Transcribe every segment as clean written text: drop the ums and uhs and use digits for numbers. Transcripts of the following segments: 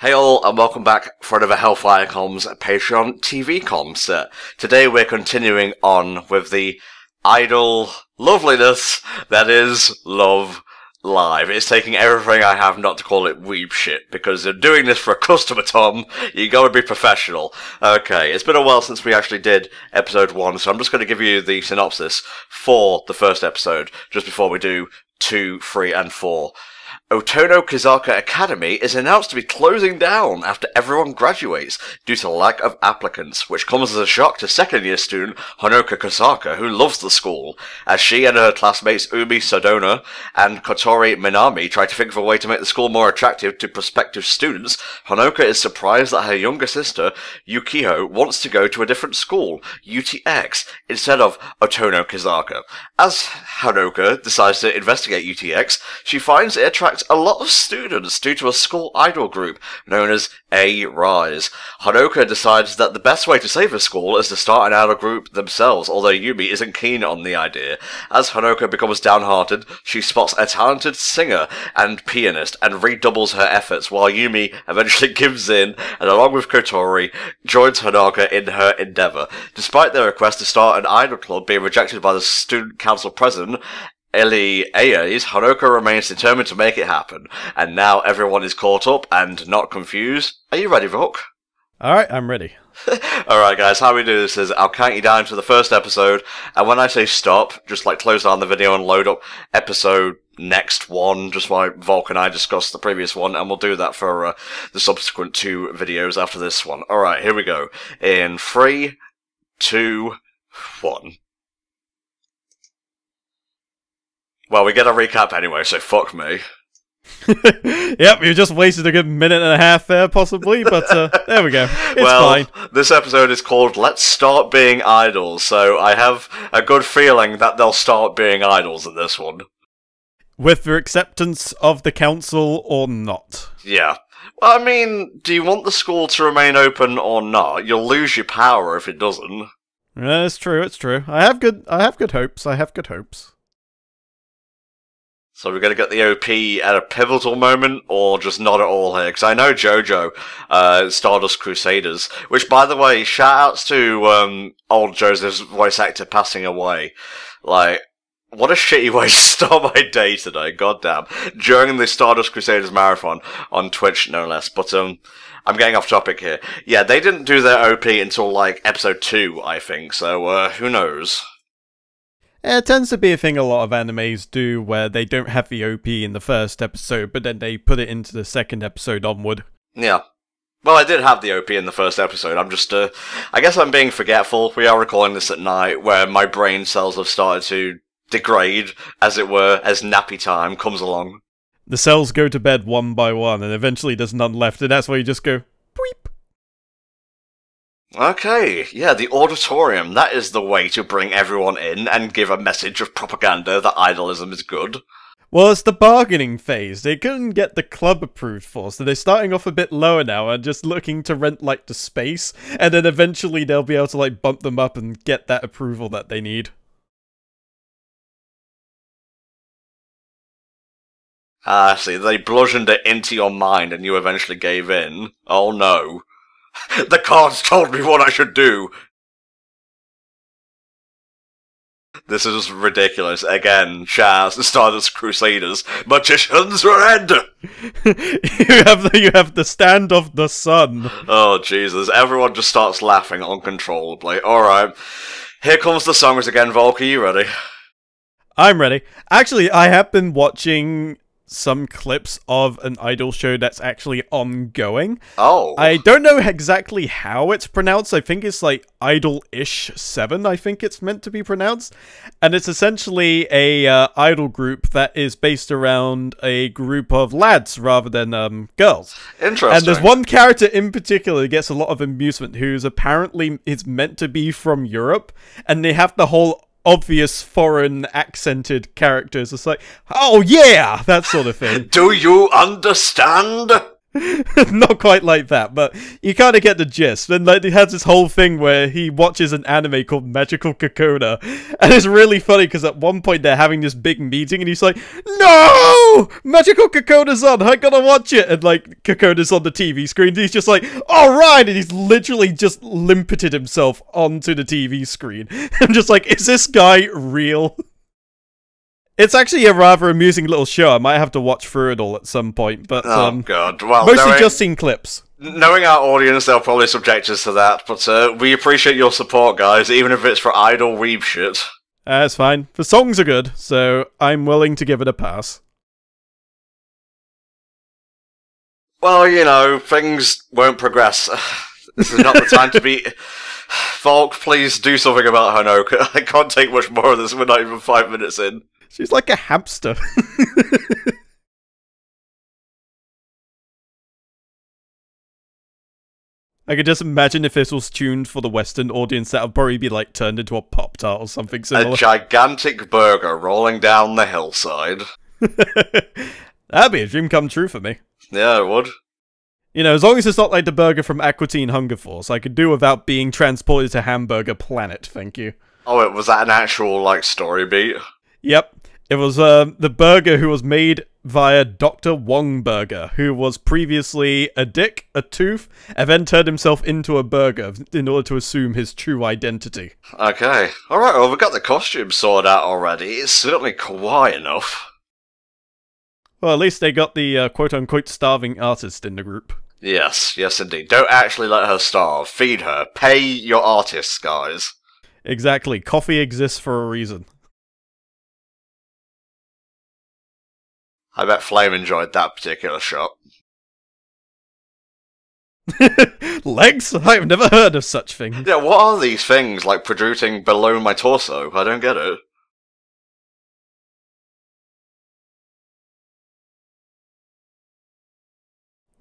Hey all, and welcome back for another HellfireComms Patreon TV comms set. Today we're continuing on with the idol loveliness that is Love Live. It's taking everything I have not to call it weeb shit, because you're doing this for a customer, Tom. You gotta be professional. Okay, it's been a while since we actually did episode 1, so I'm just gonna give you the synopsis for the first episode, just before we do 2, 3, and 4. Otono Kizaka Academy is announced to be closing down after everyone graduates due to lack of applicants, which comes as a shock to second-year student Honoka Kizaka, who loves the school. As she and her classmates Umi Sadona and Kotori Minami try to think of a way to make the school more attractive to prospective students, Honoka is surprised that her younger sister, Yukiho, wants to go to a different school, UTX, instead of Otono Kizaka. As Honoka decides to investigate UTX, she finds it attracts a lot of students due to a school idol group known as A-Rise. Honoka decides that the best way to save her school is to start an idol group themselves, although Yumi isn't keen on the idea. As Honoka becomes downhearted, she spots a talented singer and pianist and redoubles her efforts, while Yumi eventually gives in and, along with Kotori, joins Honoka in her endeavour. Despite their request to start an idol club being rejected by the student council president, Eli Ayes, Honoka remains determined to make it happen, and now everyone is caught up and not confused. Are you ready, Vok? Alright, I'm ready. Alright guys, how we do this is I'll count you down to the first episode, and when I say stop, just like close down the video and load up episode next one, just like Volk and I discussed the previous one, and we'll do that for the subsequent 2 videos after this one. Alright, here we go. In 3, 2, 1. Well, we get a recap anyway, so fuck me. Yep, you just wasted a good minute and a half there, possibly, but there we go. It's well, fine. This episode is called Let's Start Being Idols, so I have a good feeling that they'll start being idols in this one. With the acceptance of the council or not. Yeah. Well, I mean, do you want the school to remain open or not? You'll lose your power if it doesn't. Yeah, it's true, it's true. I have good hopes. So we're going to get the OP at a pivotal moment, or just not at all here? Because I know JoJo, Stardust Crusaders, which, by the way, shout-outs to old Joseph's voice actor passing away. Like, what a shitty way to start my day today, goddamn. During the Stardust Crusaders marathon, on Twitch, no less. But, I'm getting off topic here. Yeah, they didn't do their OP until, like, episode 2, I think, so, who knows? It tends to be a thing a lot of animes do, where they don't have the OP in the first episode, but then they put it into the second episode onward. Yeah. Well, I did have the OP in the first episode. I'm just, I guess I'm being forgetful. We are recording this at night, where my brain cells have started to degrade, as it were, as nappy time comes along. The cells go to bed one by one, and eventually there's none left, and that's where you just go, bleep. Okay, yeah, the auditorium. That is the way to bring everyone in and give a message of propaganda that idolism is good. Well, it's the bargaining phase. They couldn't get the club approved for, so they're starting off a bit lower now and just looking to rent, like, the space, and then eventually they'll be able to, like, bump them up and get that approval that they need. Ah, see, they bludgeoned it into your mind and you eventually gave in. Oh no. The cards told me what I should do! This is ridiculous. Again, Shaz, the Stardust Crusaders, magicians red! you have the stand of the sun. Oh, Jesus. Everyone just starts laughing uncontrollably. Alright. Here comes the songs again, Volk. Are you ready? I'm ready. Actually, I have been watching some clips of an idol show that's actually ongoing. Oh. I don't know exactly how it's pronounced. I think it's like Idol-ish 7, I think it's meant to be pronounced. And it's essentially a idol group that is based around a group of lads rather than girls. Interesting. And there's one character in particular that gets a lot of amusement who's apparently is meant to be from Europe, and they have the whole obvious foreign accented characters. It's like, oh yeah, that sort of thing. Do you understand? Not quite like that, but you kind of get the gist. And like, he has this whole thing where he watches an anime called Magical Kokona, and it's really funny because at one point they're having this big meeting, and he's like, "No, Magical Kokona's on. I gotta watch it." And like, Kokona's on the TV screen. And he's just like, "All right," and he's literally just limpeted himself onto the TV screen. I'm just like, is this guy real? It's actually a rather amusing little show. I might have to watch through it all at some point, but oh god, well, mostly just seen clips. Knowing our audience, they'll probably subject us to that, but we appreciate your support, guys, even if it's for idle weeb shit. That's fine. The songs are good, so I'm willing to give it a pass. Well, you know, things won't progress. This is not the time to be... Falk, please do something about Hanoka. I can't take much more of this, we're not even 5 minutes in. She's like a hamster. I could just imagine if this was tuned for the Western audience, that would probably be like turned into a Pop-Tart or something similar. A gigantic burger rolling down the hillside. That'd be a dream come true for me. Yeah, it would. You know, as long as it's not like the burger from Aqua Teen Hunger Force, I could do without being transported to Hamburger Planet, thank you. Oh, was that an actual, like, story beat? Yep. It was the burger who was made via Dr. Wong Burger, who was previously a dick, a tooth, and then turned himself into a burger in order to assume his true identity. Okay. Alright, well, we've got the costume sorted out already. It's certainly kawaii enough. Well, at least they got the quote-unquote starving artist in the group. Yes, yes indeed. Don't actually let her starve. Feed her. Pay your artists, guys. Exactly. Coffee exists for a reason. I bet Flame enjoyed that particular shot. Legs? I've never heard of such things. Yeah, what are these things, like, protruding below my torso? I don't get it.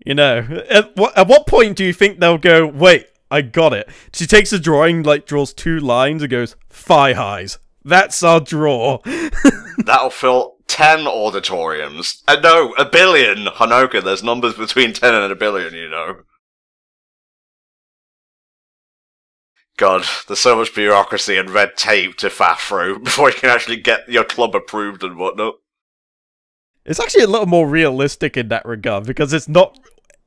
You know, at what point do you think they'll go, wait, I got it? She takes a drawing, like, draws 2 lines and goes, thigh highs. That's our draw. That'll fill 10 auditoriums. No, 1 billion! Hanoka, there's numbers between 10 and 1 billion, you know. God, there's so much bureaucracy and red tape to faff through before you can actually get your club approved and whatnot. It's actually a little more realistic in that regard, because it's not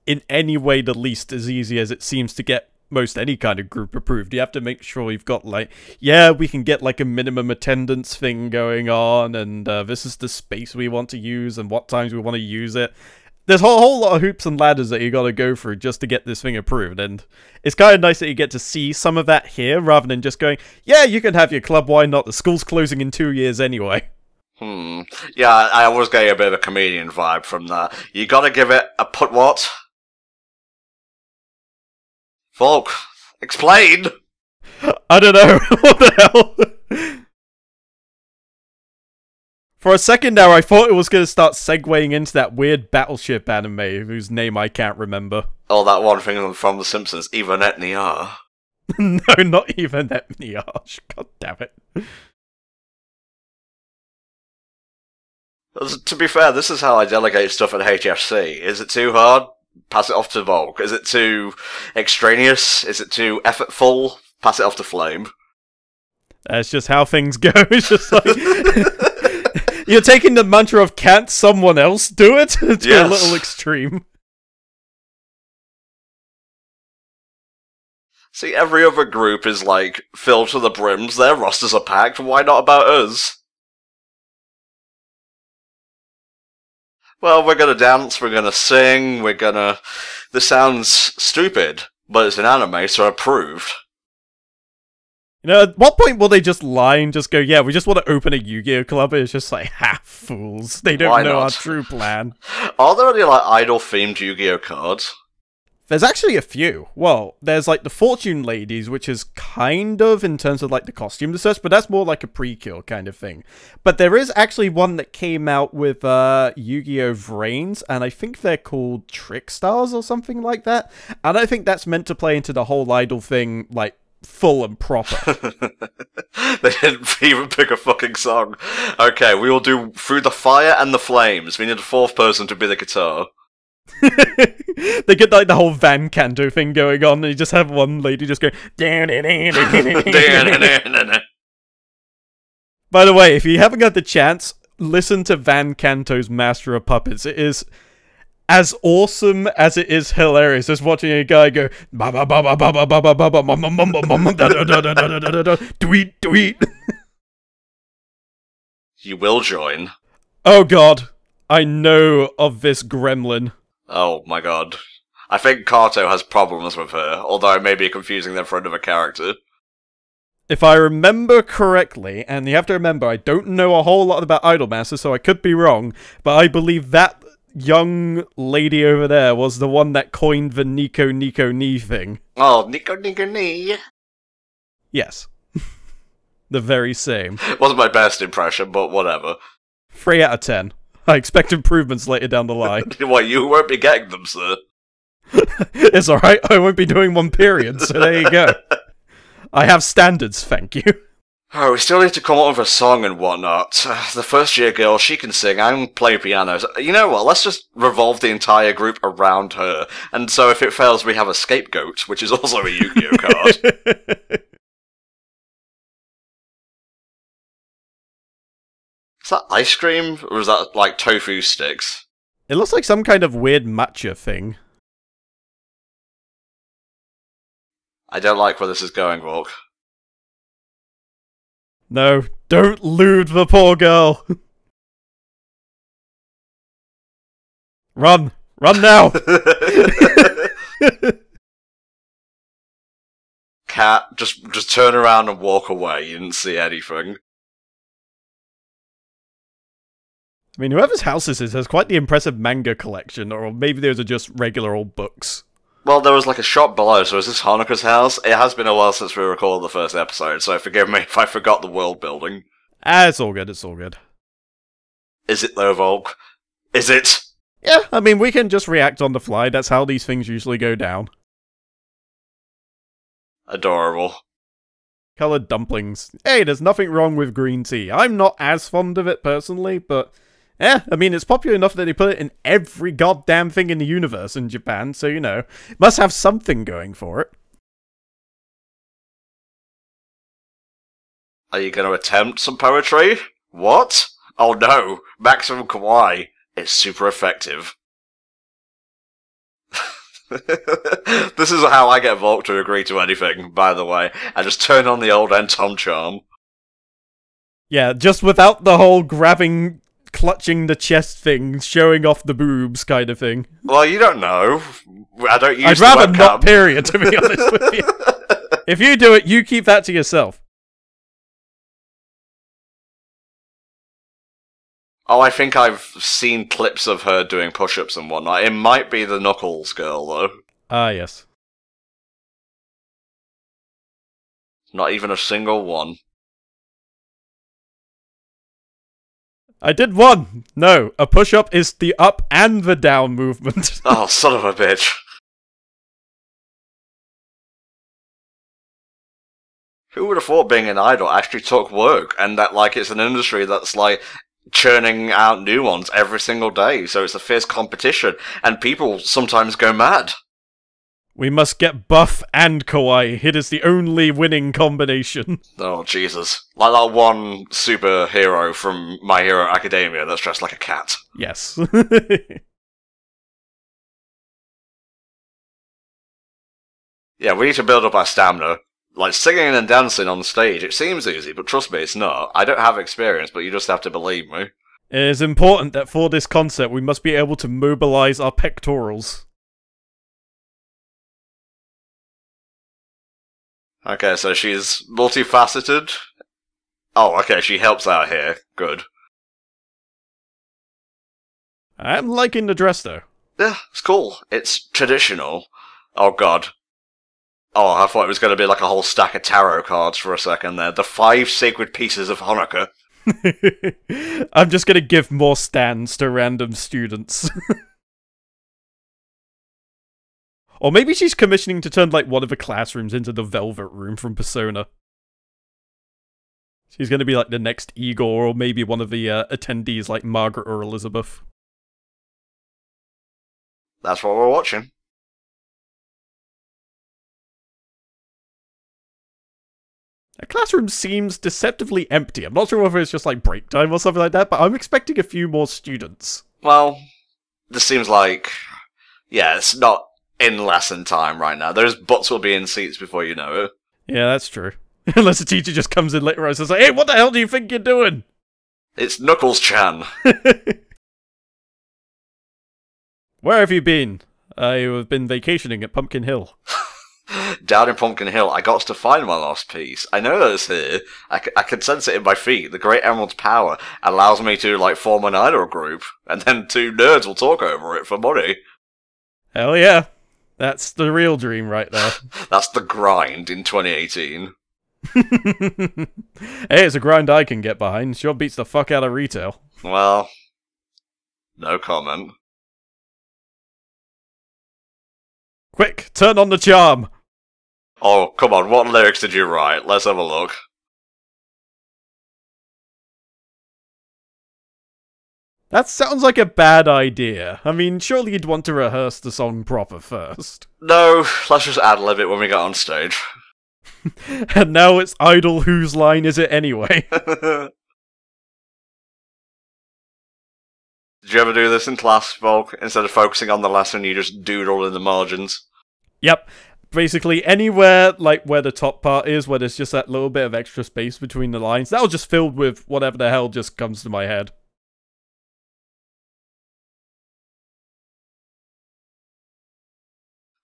in any way the least as easy as it seems to get most any kind of group approved. You have to make sure you've got, like, yeah, we can get, like, a minimum attendance thing going on, and this is the space we want to use, and what times we want to use it. There's a whole lot of hoops and ladders that you gotta go through just to get this thing approved, and it's kind of nice that you get to see some of that here, rather than just going, yeah, you can have your club, why not? The school's closing in 2 years anyway. Yeah, I was getting a bit of a comedian vibe from that. You gotta give it a put what? Volk, explain! I don't know, what the hell? For a second there, I thought it was going to start segueing into that weird battleship anime, whose name I can't remember. Oh, that one thing from The Simpsons, Yvonne Niar. No, not even Niar. God damn it. To be fair, this is how I delegate stuff at HFC. Is it too hard? Pass it off to Volk. Is it too extraneous? Is it too effortful? Pass it off to Flame. That's just how things go. It's just like... You're taking the mantra of can't someone else do it to a little extreme. See, every other group is, like, filled to the brims. Their rosters are packed. Why not about us? Well, we're gonna dance, we're gonna sing, we're gonna... This sounds stupid, but it's an anime, so approved. You know, at what point will they just lie and just go, yeah, we just want to open a Yu-Gi-Oh club? And it's just like, ha, fools. They don't know our true plan. Are there any, like, idol-themed Yu-Gi-Oh cards? There's actually a few. Well, there's, like, the Fortune Ladies, which is kind of, in terms of, like, the costume research, but that's more like a pre-kill kind of thing. But there is actually one that came out with Yu-Gi-Oh! Vrains, and I think they're called Trick Stars or something like that. And I think that's meant to play into the whole idol thing, like, full and proper. They didn't even pick a fucking song. Okay, we will do Through the Fire and the Flames. We need a 4th person to be the guitar. They get like the whole Van Canto thing going on, and you just have one lady just going. By the way, if you haven't got the chance, listen to Van Canto's Master of Puppets. It is as awesome as it is hilarious. Just watching a guy go tweet tweet. You will join. Oh god, I know of this gremlin. Oh my god. I think Kato has problems with her, although I may be confusing them for another character. If I remember correctly, and you have to remember, I don't know a whole lot about Idolmaster, so I could be wrong, but I believe that young lady over there was the one that coined the Nico Nico Ni thing. Oh, Nico Nico Ni. Yes. The very same. Wasn't my best impression, but whatever. 3 out of 10. I expect improvements later down the line. What, you won't be getting them, sir? It's alright, I won't be doing one period, so there you go. I have standards, thank you. Oh, we still need to come up with a song and whatnot. The first year girl, she can sing, I can play piano. So, you know what, let's just revolve the entire group around her. And so if it fails, we have a scapegoat, which is also a Yu-Gi-Oh card. Is that ice cream, or is that, like, tofu sticks? It looks like some kind of weird matcha thing. I don't like where this is going, Volk. No, don't lewd the poor girl! Run! Run now! Cat, just turn around and walk away, you didn't see anything. I mean, whoever's house this is has quite the impressive manga collection, or maybe those are just regular old books. Well, there was like a shop below, so is this Hanukkah's house? It has been a while since we recorded the first episode, so forgive me if I forgot the world building. Ah, it's all good, it's all good. Is it though, Volk? Is it? Yeah, I mean, we can just react on the fly, that's how these things usually go down. Adorable. Coloured dumplings. Hey, there's nothing wrong with green tea. I'm not as fond of it personally, but... yeah, I mean, it's popular enough that they put it in every goddamn thing in the universe in Japan, so, you know, it must have something going for it. Are you going to attempt some poetry? What? Oh no, Maximum Kawaii is super effective. This is how I get Volk to agree to anything, by the way. I just turn on the old Tom charm. Yeah, just without the whole grabbing... clutching the chest thing, showing off the boobs kind of thing. Well, you don't know. I don't use I'd rather not, period, to be honest with you. If you do it, you keep that to yourself. Oh, I think I've seen clips of her doing push-ups and whatnot. It might be the Knuckles girl, though. Ah, yes. Not even a single one. I did one! No, a push-up is the up and the down movement. Oh, son of a bitch. Who would have thought being an idol actually took work, and that, like, it's an industry that's, like, churning out new ones every single day, so it's a fierce competition, and people sometimes go mad. We must get buff and kawaii. It is the only winning combination. Oh, Jesus. Like that one superhero from My Hero Academia that's dressed like a cat. Yes. Yeah, we need to build up our stamina. Like, singing and dancing on stage, it seems easy, but trust me, it's not. I don't have experience, but you just have to believe me. It is important that for this concert, we must be able to mobilize our pectorals. Okay, so she's multifaceted. Oh, okay, she helps out here. Good. I'm liking the dress, though. Yeah, it's cool. It's traditional. Oh, God. Oh, I thought it was going to be like a whole stack of tarot cards for a second there. The 5 sacred pieces of Hanukkah. I'm just going to give more stands to random students. Or maybe she's commissioning to turn, like, one of the classrooms into the Velvet Room from Persona. She's going to be, like, the next Igor, or maybe one of the attendees, like Margaret or Elizabeth. that's what we're watching. The classroom seems deceptively empty. I'm not sure whether it's just like break time or something like that, but I'm expecting a few more students. Well, this seems like, yeah, it's not in lesson time right now. Those butts will be in seats before you know it. Yeah, that's true. Unless the teacher just comes in later and says, hey, what the hell do you think you're doing? It's Knuckles-chan. Where have you been? I've been vacationing at Pumpkin Hill. Down in Pumpkin Hill, I got to find my lost piece. I know that it's here. I can sense it in my feet. The Great Emerald's power allows me to, like, form an idol group, and then two nerds will talk over it for money. Hell yeah. That's the real dream right there. That's the grind in 2018. Hey, it's a grind I can get behind. Sure beats the fuck out of retail. Well, no comment. Quick, turn on the charm! Oh, come on, what lyrics did you write? Let's have a look. That sounds like a bad idea. I mean, surely you'd want to rehearse the song proper first. No, let's just ad-lib it when we get on stage. And now it's Idol, whose line is it anyway? Did you ever do this in class, Volk? Instead of focusing on the lesson, you just doodle in the margins? Yep. Basically, anywhere, like, where the top part is, where there's just that little bit of extra space between the lines, that'll just filled with whatever the hell just comes to my head.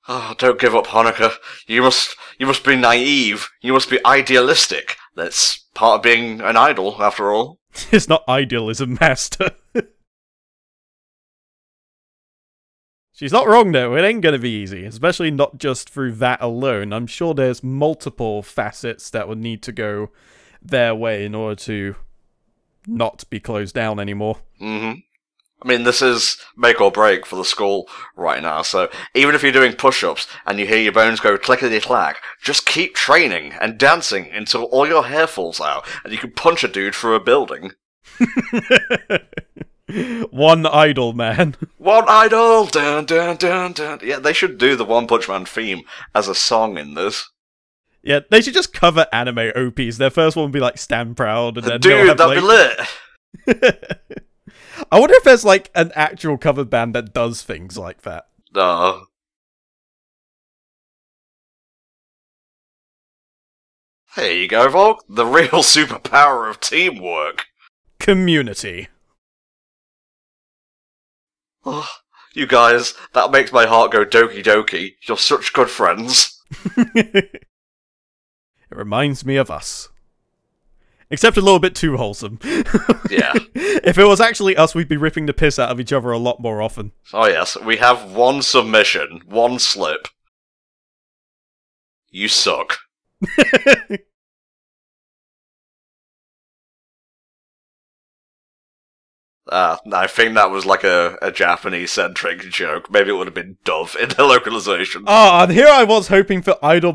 Oh, don't give up, Hanukkah. You must be naive. You must be idealistic. That's part of being an idol, after all. It's not idealism, Master. She's not wrong, though. It ain't gonna be easy, especially not just through that alone. I'm sure there's multiple facets that would need to go their way in order to not be closed down anymore. Mm-hmm. I mean, this is make or break for the school right now, so even if you're doing push-ups and you hear your bones go clickety-clack, just keep training and dancing until all your hair falls out and you can punch a dude through a building. One idol, man. One idol! Dun, dun, dun, dun. Yeah, they should do the One Punch Man theme as a song in this. Yeah, they should just cover anime OPs. Their first one would be like Stand Proud, and then dude, that'd be lit! I wonder if there's like an actual cover band that does things like that. There you go, Volk. The real superpower of teamwork. Community. Oh, you guys, that makes my heart go doki doki. You're such good friends. It reminds me of us. Except a little bit too wholesome. Yeah. If it was actually us, we'd be ripping the piss out of each other a lot more often. Oh yes, we have one submission, one slip. You suck. I think that was like a Japanese-centric joke. Maybe it would have been Dove in the localization. Oh, and here I was hoping for Idol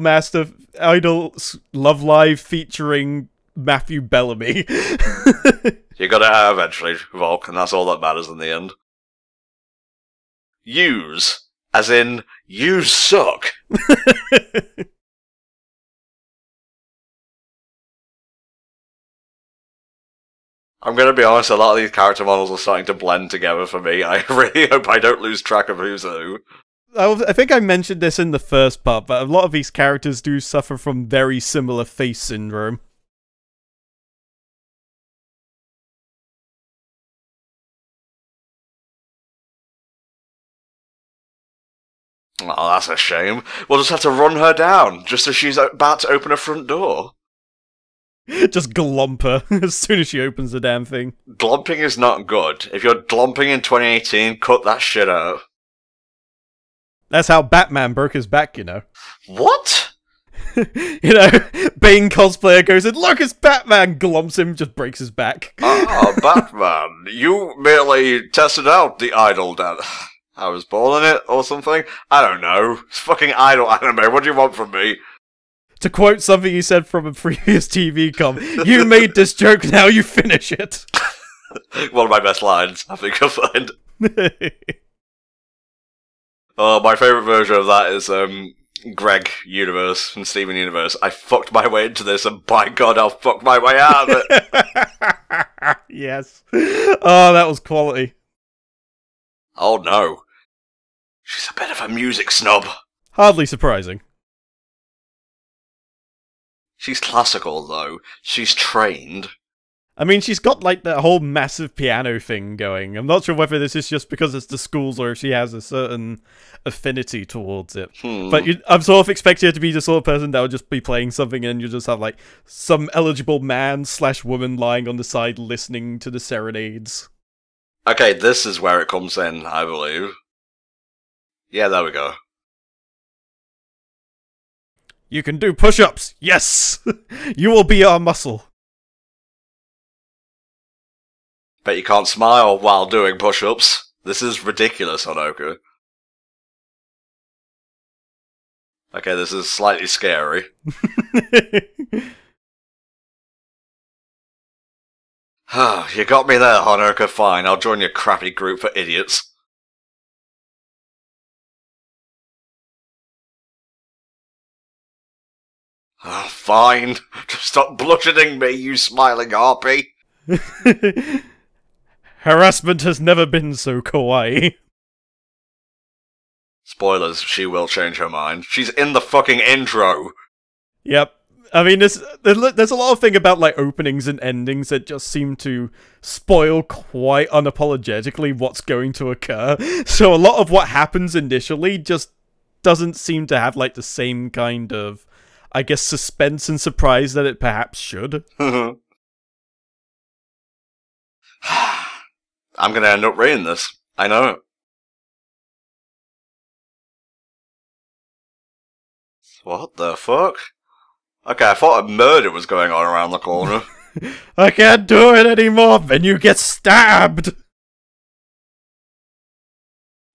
Love Live featuring Matthew Bellamy. You're gonna have eventually, Volk, and that's all that matters in the end. Use, as in, you suck. I'm gonna be honest, a lot of these character models are starting to blend together for me. I really hope I don't lose track of who's who. I think I mentioned this in the first part, but a lot of these characters do suffer from very similar face syndrome. Oh, that's a shame. We'll just have to run her down, just as she's about to open her front door. Just glomp her as soon as she opens the damn thing. Glomping is not good. If you're glomping in 2018, cut that shit out. That's how Batman broke his back, you know. What? You know, Bane cosplayer goes in, look, it's Batman, glomps him, just breaks his back. Ah, Batman. You merely tested out the idol that I was born in it, or something? I don't know. It's fucking idol anime, what do you want from me? To quote something you said from a previous TV com, you made this joke, now you finish it. One of my best lines, I think you'll find. Oh, my favourite version of that is Greg Universe from Steven Universe. I fucked my way into this, and by God, I'll fuck my way out of it. Yes. Oh, that was quality. Oh no. She's a bit of a music snob. Hardly surprising. She's classical, though. She's trained. I mean, she's got, like, that whole massive piano thing going. I'm not sure whether this is just because it's the schools or if she has a certain affinity towards it. But I'm sort of expecting her to be the sort of person that would just be playing something and you just have, like, some eligible man/woman lying on the side listening to the serenades. Okay, this is where it comes in, I believe. Yeah, there we go. You can do push-ups! Yes! You will be our muscle. Bet you can't smile while doing push-ups. This is ridiculous, Honoka. Okay, this is slightly scary. You got me there, Honoka. Fine, I'll join your crappy group for idiots. Fine. Just stop bludgeoning me, you smiling harpy. Harassment has never been so kawaii. Spoilers, she will change her mind. She's in the fucking intro. Yep. I mean, there's a lot of thing about, like, openings and endings that just seem to spoil quite unapologetically what's going to occur. So a lot of what happens initially just doesn't seem to have, like, the same kind of, I guess, suspense and surprise that it perhaps should. I'm gonna end up reading this. I know it. What the fuck? Okay, I thought a murder was going on around the corner. I can't do it anymore, then you get stabbed!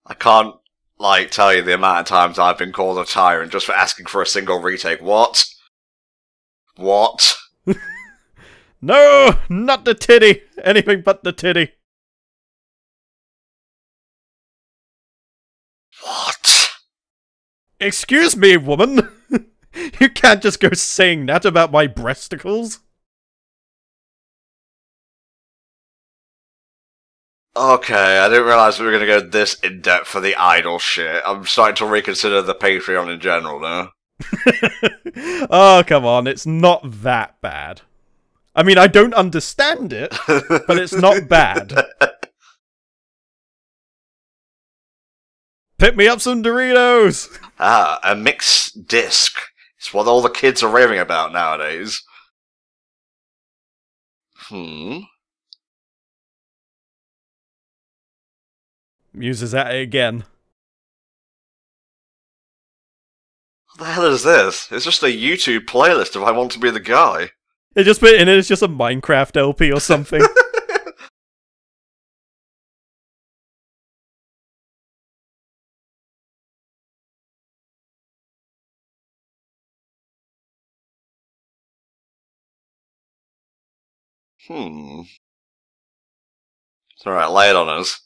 I can't, like, tell you the amount of times I've been called a tyrant just for asking for a single retake. What? What? No! Not the titty! Anything but the titty. What? Excuse me, woman! You can't just go saying that about my breasticles. Okay, I didn't realise we were going to go this in-depth for the idol shit. I'm starting to reconsider the Patreon in general now. Oh, come on, it's not that bad. I mean, I don't understand it, but it's not bad. Pick me up some Doritos! Ah, a mixed disc. It's what all the kids are raving about nowadays. Muse is at it again. What the hell is this? It's just a YouTube playlist if I want to be the guy. It just put in it, it's just a Minecraft LP or something. Alright, lay it on us.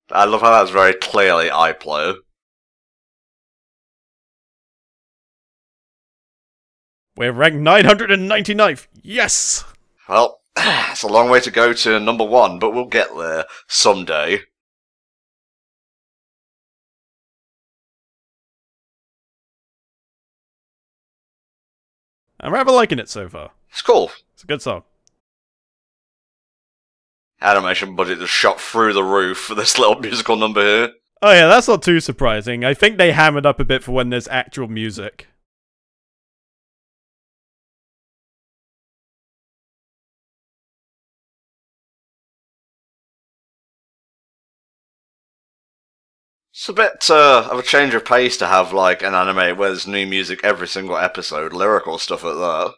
I love how that's very clearly iPlayer. We're ranked 999th! Yes! Well, it's a long way to go to number 1, but we'll get there someday. I'm rather liking it so far. It's cool. It's a good song. Animation budget just shot through the roof for this little musical number here. Oh yeah, that's not too surprising. I think they hammered up a bit for when there's actual music. It's a bit of a change of pace to have, like, an anime where there's new music every single episode, lyrical stuff at that.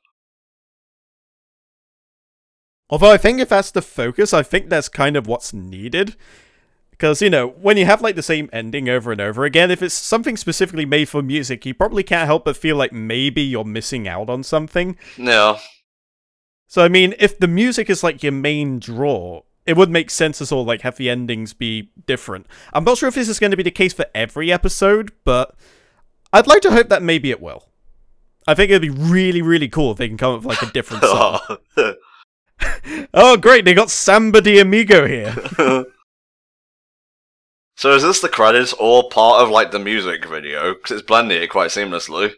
Although I think if that's the focus, I think that's kind of what's needed. Because, you know, when you have, like, the same ending over and over again, if it's something specifically made for music, you probably can't help but feel like maybe you're missing out on something. Yeah. So, I mean, if the music is, like, your main draw, it would make sense to sort of like have the endings be different. I'm not sure if this is going to be the case for every episode, but I'd like to hope that maybe it will. I think it'd be really, really cool if they can come up with like a different song. Oh, great! They got Samba de Amigo here. So is this the credits or part of like the music video? Because it's blending it quite seamlessly.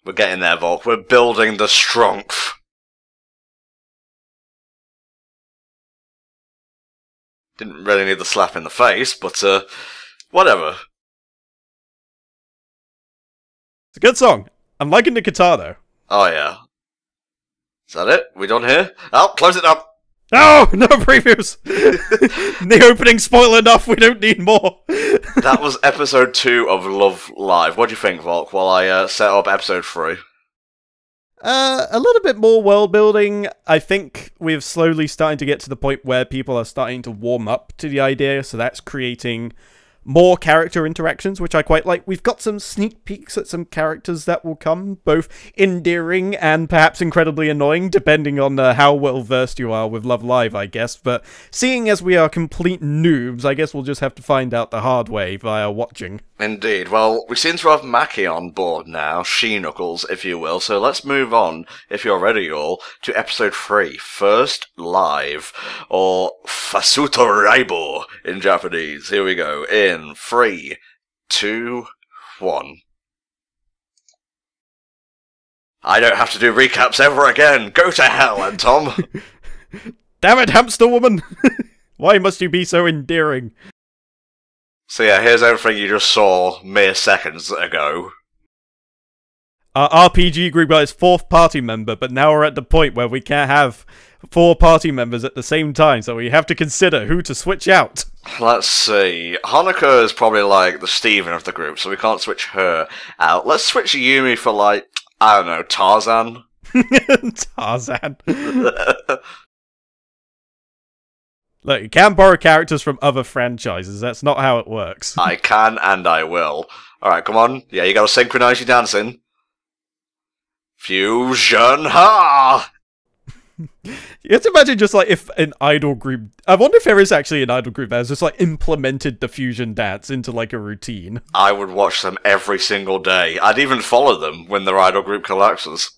We're getting there, Volk. We're building the strength. Didn't really need the slap in the face, but whatever. It's a good song. I'm liking the guitar though. Oh yeah. Is that it? We done here? Oh, close it up. Oh, no previews! The opening spoiler enough, we don't need more. That was episode 2 of Love Live. What do you think, Volk, while I set up episode 3? A little bit more world building. I think we're slowly starting to get to the point where people are starting to warm up to the idea, so that's creating more character interactions, which I quite like. We've got some sneak peeks at some characters that will come, both endearing and perhaps incredibly annoying, depending on how well versed you are with Love Live, I guess. But seeing as we are complete noobs, I guess we'll just have to find out the hard way via watching. Indeed. Well, we seem to have Mackie on board now, She-Knuckles, if you will, so let's move on, if you're ready all, to episode 3, First Live, or Fasuto Raibo in Japanese. Here we go, in 3, 2, 1. I don't have to do recaps ever again. Go to hell, and Tom. Damn it, hamster woman! Why must you be so endearing? So yeah, here's everything you just saw mere seconds ago. Our RPG group got its 4th party member, but now we're at the point where we can't have 4 party members at the same time, so we have to consider who to switch out. Let's see. Hanukkah is probably like the Steven of the group, so we can't switch her out. Let's switch Yumi for like, I don't know, Tarzan? Tarzan. Look, you can borrow characters from other franchises. That's not how it works. I can and I will. Alright, come on. Yeah, you gotta synchronize your dancing. Fusion, ha! You have to imagine just like if an idol group... I wonder if there is actually an idol group that has just like implemented the fusion dance into like a routine. I would watch them every single day. I'd even follow them when their idol group collapses.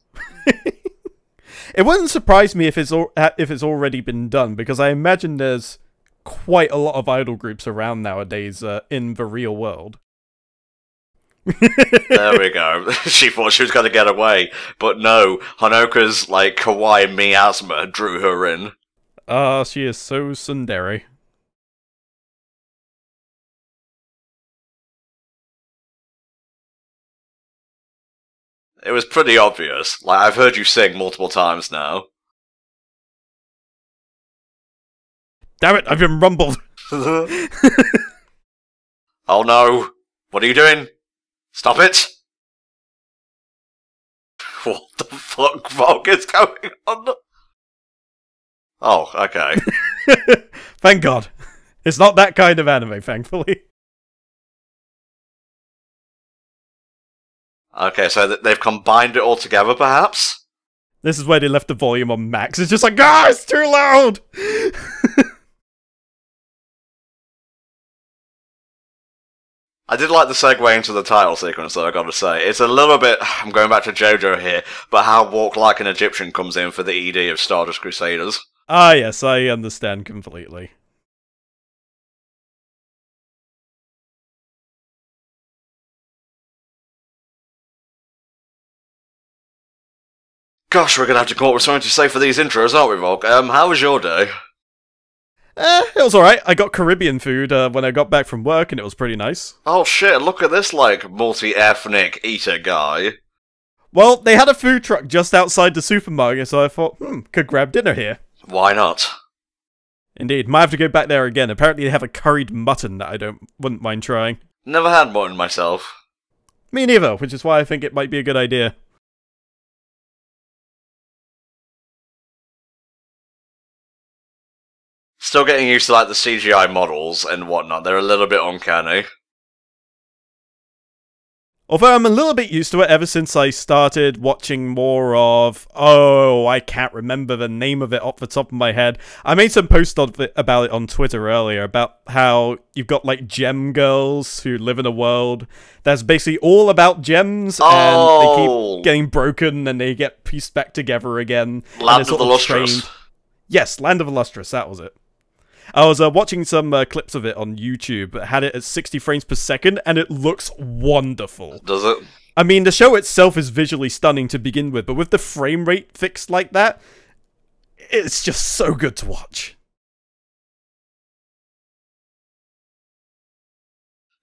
It wouldn't surprise me if it's already been done, because I imagine there's quite a lot of idol groups around nowadays in the real world. There we go. She thought she was going to get away, but no. Honoka's like kawaii miasma drew her in. Ah, she is so tsundere. It was pretty obvious. Like, I've heard you sing multiple times now. Damn it, I've been rumbled. Oh no. What are you doing? Stop it! What the fuck, Volk, is going on? Oh, okay. Thank God. It's not that kind of anime, thankfully. Okay, so they've combined it all together, perhaps? This is where they left the volume on max. It's just like, ah, it's too loud! I did like the segue into the title sequence, though, I gotta say. It's a little bit, I'm going back to JoJo here, but how Walk Like an Egyptian comes in for the ED of Stardust Crusaders. Ah, yes, I understand completely. Gosh, we're gonna have to come up with something to say for these intros, aren't we, Volk? How was your day? It was alright. I got Caribbean food when I got back from work, and it was pretty nice. Oh shit, look at this, like, multi-ethnic eater guy. Well, they had a food truck just outside the supermarket, so I thought, could grab dinner here. Why not? Indeed, might have to go back there again. Apparently they have a curried mutton that I wouldn't mind trying. Never had mutton myself. Me neither, which is why I think it might be a good idea. Still getting used to, like, the CGI models and whatnot. They're a little bit uncanny. Although I'm a little bit used to it ever since I started watching more of... Oh, I can't remember the name of it off the top of my head. I made some posts about it on Twitter earlier, about how you've got, like, gem girls who live in a world that's basically all about gems, and they keep getting broken, and they get pieced back together again. Land of the Lustrous. Yes, Land of the Lustrous, that was it. I was watching some clips of it on YouTube. It had it at 60 frames per second, and it looks wonderful. Does it? I mean, the show itself is visually stunning to begin with, but with the frame rate fixed like that, it's just so good to watch.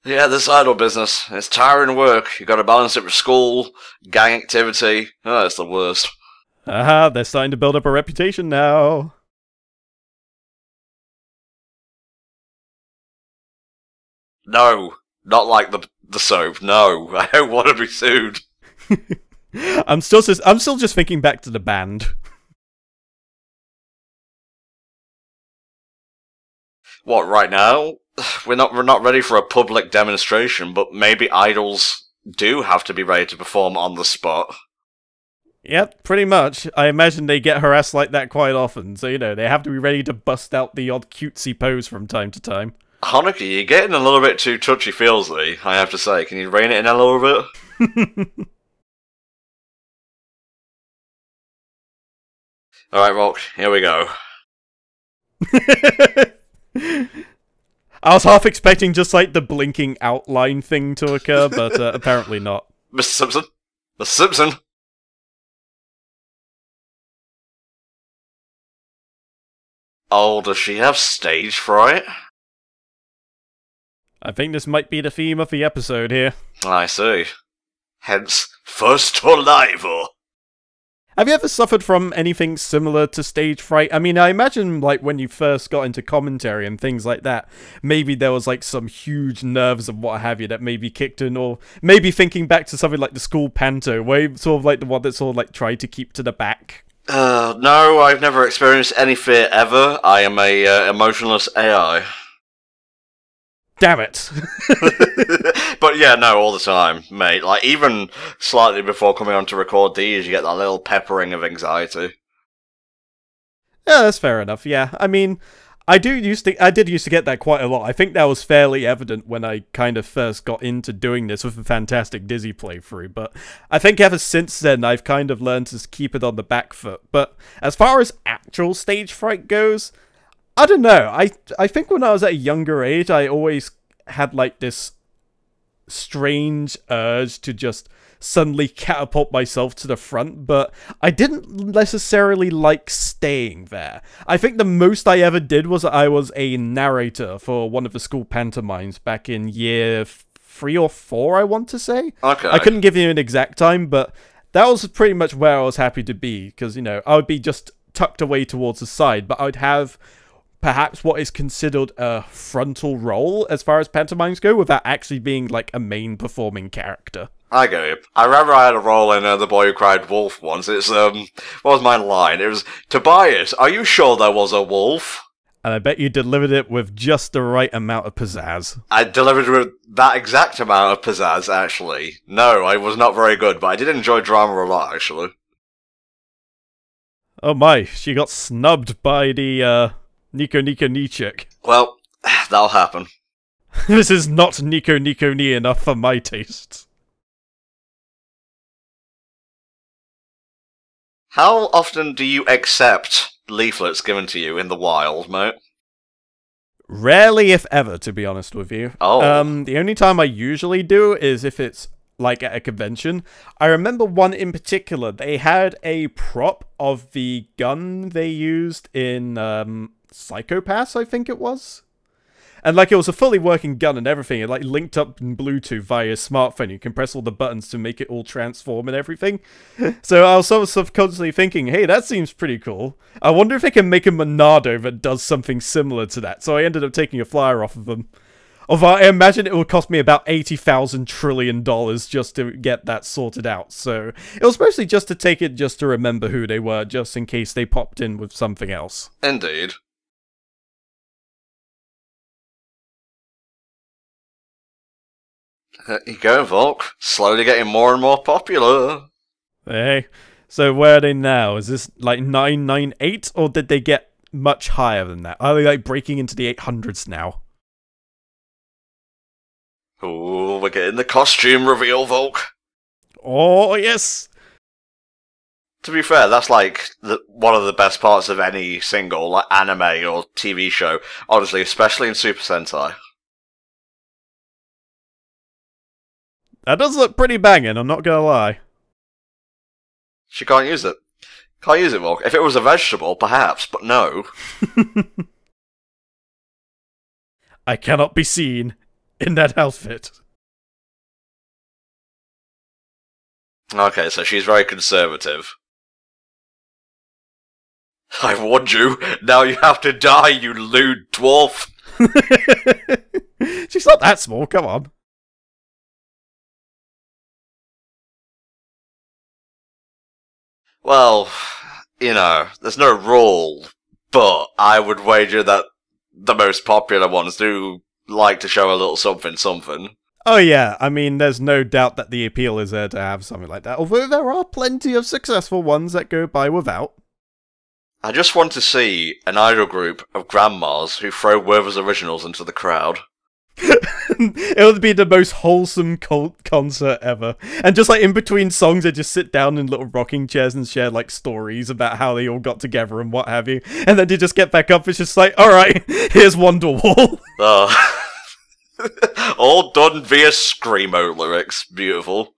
Yeah, this idol business. It's tiring work. You gotta balance it with school, gang activity. Oh, it's the worst. Aha, they're starting to build up a reputation now. No, not like the soap. No, I don't want to be sued. I'm still just thinking back to the band. What, right now? We're not ready for a public demonstration, but maybe idols do have to be ready to perform on the spot. Yep, pretty much. I imagine they get harassed like that quite often, so you know, they have to be ready to bust out the odd cutesy pose from time to time. Hanukkah, you're getting a little bit too touchy-feelsy, I have to say. Can you rein it in a little bit? Alright, Rock, here we go. I was half expecting just like the blinking outline thing to occur, but apparently not. Mr. Simpson? Mr. Simpson? Oh, does she have stage fright? I think this might be the theme of the episode here. I see. Hence, first arrival. Have you ever suffered from anything similar to stage fright? I mean, I imagine, like, when you first got into commentary and things like that, maybe there was, like, some huge nerves and what have you that maybe kicked in, or maybe thinking back to something like the school panto, where you sort of like the one that sort of, like, tried to keep to the back. No, I've never experienced any fear ever. I am a emotionless AI. Damn it. But yeah, no, all the time, mate. Like, even slightly before coming on to record these, you get that little peppering of anxiety. Yeah, that's fair enough, yeah. I mean, I did used to get that quite a lot. I think that was fairly evident when I kind of first got into doing this with a fantastic Dizzy playthrough, but I think ever since then I've kind of learned to keep it on the back foot. But as far as actual stage fright goes, I don't know. I think when I was at a younger age, I always had like this strange urge to just suddenly catapult myself to the front, but I didn't necessarily like staying there. I think the most I ever did was I was a narrator for one of the school pantomimes back in year 3 or 4, I want to say. Okay. I couldn't give you an exact time, but that was pretty much where I was happy to be, because, you know, I would be just tucked away towards the side, but I would have perhaps what is considered a frontal role as far as pantomimes go, without actually being like a main performing character. I get it. I remember I had a role in The Boy Who Cried Wolf once. It's, what was my line? It was, Tobias, are you sure there was a wolf? And I bet you delivered it with just the right amount of pizzazz. I delivered with that exact amount of pizzazz, actually. No, I was not very good, but I did enjoy drama a lot, actually. Oh my, she got snubbed by the, Nico Ni chick. Well, that'll happen. This is not Nico Ni enough for my tastes. How often do you accept leaflets given to you in the wild, mate? Rarely, if ever, to be honest with you. Oh. The only time I usually do is if it's like at a convention. I remember one in particular. They had a prop of the gun they used in Psychopaths, I think it was. And like, it was a fully working gun and everything. It like linked up in Bluetooth via your smartphone. You can press all the buttons to make it all transform and everything. So I was sort of subconsciously thinking, hey, that seems pretty cool. I wonder if I can make a Monado that does something similar to that. So I ended up taking a flyer off of them. Although I imagine it would cost me about $80,000 trillion just to get that sorted out. So it was mostly just to take it just to remember who they were, just in case they popped in with something else. Indeed. You go, Volk. Slowly getting more and more popular. Hey, so where are they now? Is this like 998, or did they get much higher than that? Are they like breaking into the 800s now? Ooh, we're getting the costume reveal, Volk. Oh, yes! To be fair, that's like one of the best parts of any single, like anime or TV show. Honestly, especially in Super Sentai. That does look pretty banging, I'm not gonna lie. She can't use it. Can't use it, Volk. If it was a vegetable, perhaps, but no. I cannot be seen in that outfit. Okay, so she's very conservative. I warned you. Now you have to die, you lewd dwarf. She's not that small, come on. Well, you know, there's no rule, but I would wager that the most popular ones do like to show a little something something. Oh yeah, I mean, there's no doubt that the appeal is there to have something like that, although there are plenty of successful ones that go by without. I just want to see an idol group of grandmas who throw Werther's originals into the crowd. It would be the most wholesome concert ever. And just like in between songs, they just sit down in little rocking chairs and share like stories about how they all got together and what have you. And then they just get back up. It's just like, alright, here's Wonderwall. All done via Screamo lyrics. Beautiful.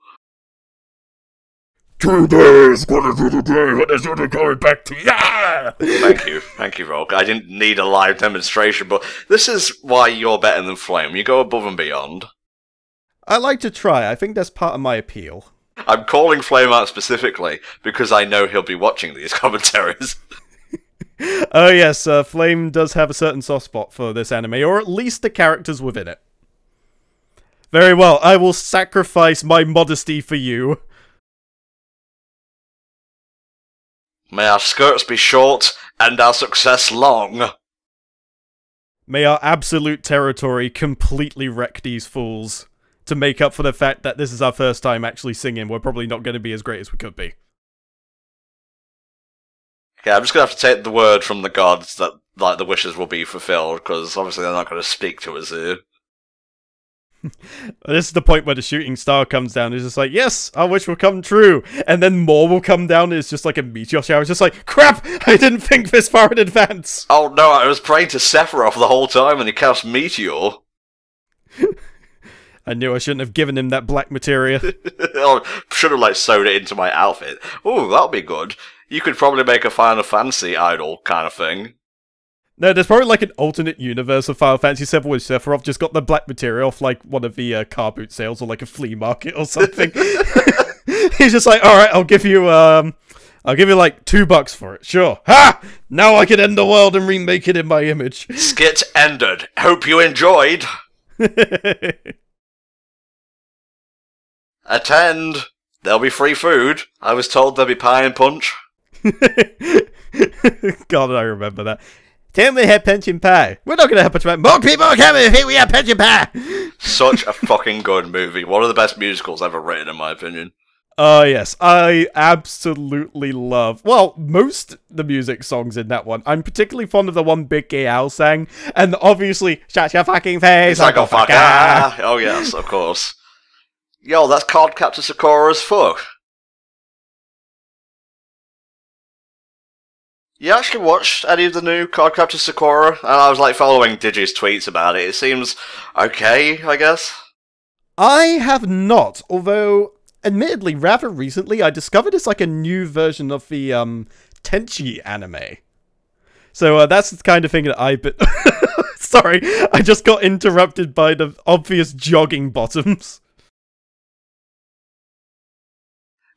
Today is gonna be the day when it's gonna go back to yeah! Thank you, Rogue. I didn't need a live demonstration, but this is why you're better than Flame. You go above and beyond. I like to try. I think that's part of my appeal. I'm calling Flame out specifically because I know he'll be watching these commentaries. Oh yes, Flame does have a certain soft spot for this anime, or at least the characters within it. Very well, I will sacrifice my modesty for you. May our skirts be short, and our success long. May our absolute territory completely wreck these fools, to make up for the fact that this is our first time actually singing. We're probably not going to be as great as we could be. Okay, I'm just going to have to take the word from the gods that like the wishes will be fulfilled, because obviously they're not going to speak to us here. This is the point where the shooting star comes down. It's just like, yes, our wish will come true. And then more will come down. It's just like a meteor shower. It's just like, crap, I didn't think this far in advance. Oh no, I was praying to Sephiroth the whole time and he cast Meteor. I knew I shouldn't have given him that black materia. I should have like sewed it into my outfit. Ooh, that'll be good. You could probably make a Final Fantasy idol kind of thing. No, there's probably like an alternate universe of Final Fantasy VII where Sephiroth just got the black material off like one of the car boot sales or like a flea market or something. He's just like, alright, I'll give you like $2 for it. Sure. Ha! Now I can end the world and remake it in my image. Skit ended. Hope you enjoyed. Attend. There'll be free food. I was told there'll be pie and punch. God, I remember that. Tell me have punch and pie. We're not going to have punch and pie. More people are coming. Here we have punch and pie. Such a fucking good movie. One of the best musicals ever written, in my opinion. Oh, yes. I absolutely love, well, most the music songs in that one. I'm particularly fond of the one Big Gay Al sang. And obviously, shut your fucking face. Like a fucker. Oh, yes, of course. Yo, that's Card Captor Sakura as fuck. You actually watched any of the new Card Captor Sakura? And I was like following Digi's tweets about it. It seems okay, I guess. I have not, although admittedly rather recently I discovered it's like a new version of the Tenchi anime. So that's the kind of thing that I've been... Sorry, I just got interrupted by the obvious jogging bottoms.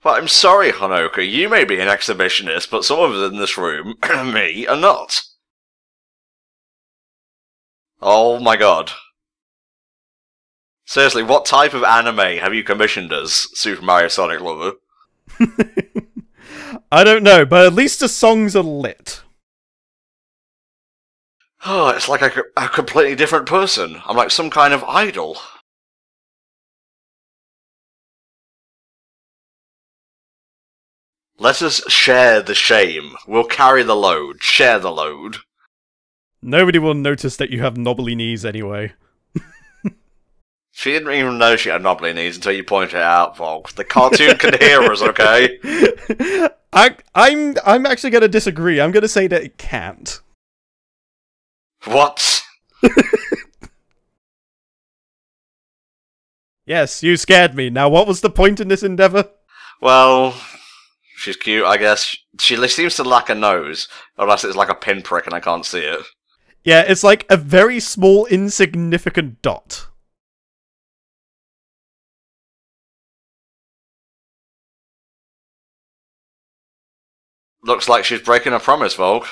But I'm sorry, Honoka, you may be an exhibitionist, but some of us in this room, me, are not. Oh my god. Seriously, what type of anime have you commissioned us, Super Mario Sonic Lover? I don't know, but at least the songs are lit. Oh, it's like a completely different person. I'm like some kind of idol. Let us share the shame. We'll carry the load. Share the load. Nobody will notice that you have knobbly knees anyway. She didn't even know she had knobbly knees until you pointed it out, Volk. The cartoon can hear us, okay? I'm actually going to disagree. I'm going to say that it can't. What? Yes, you scared me. Now, what was the point in this endeavor? Well, she's cute, I guess. She seems to lack a nose, unless it's like a pinprick and I can't see it. Yeah, it's like a very small, insignificant dot. Looks like she's breaking a promise, Volk.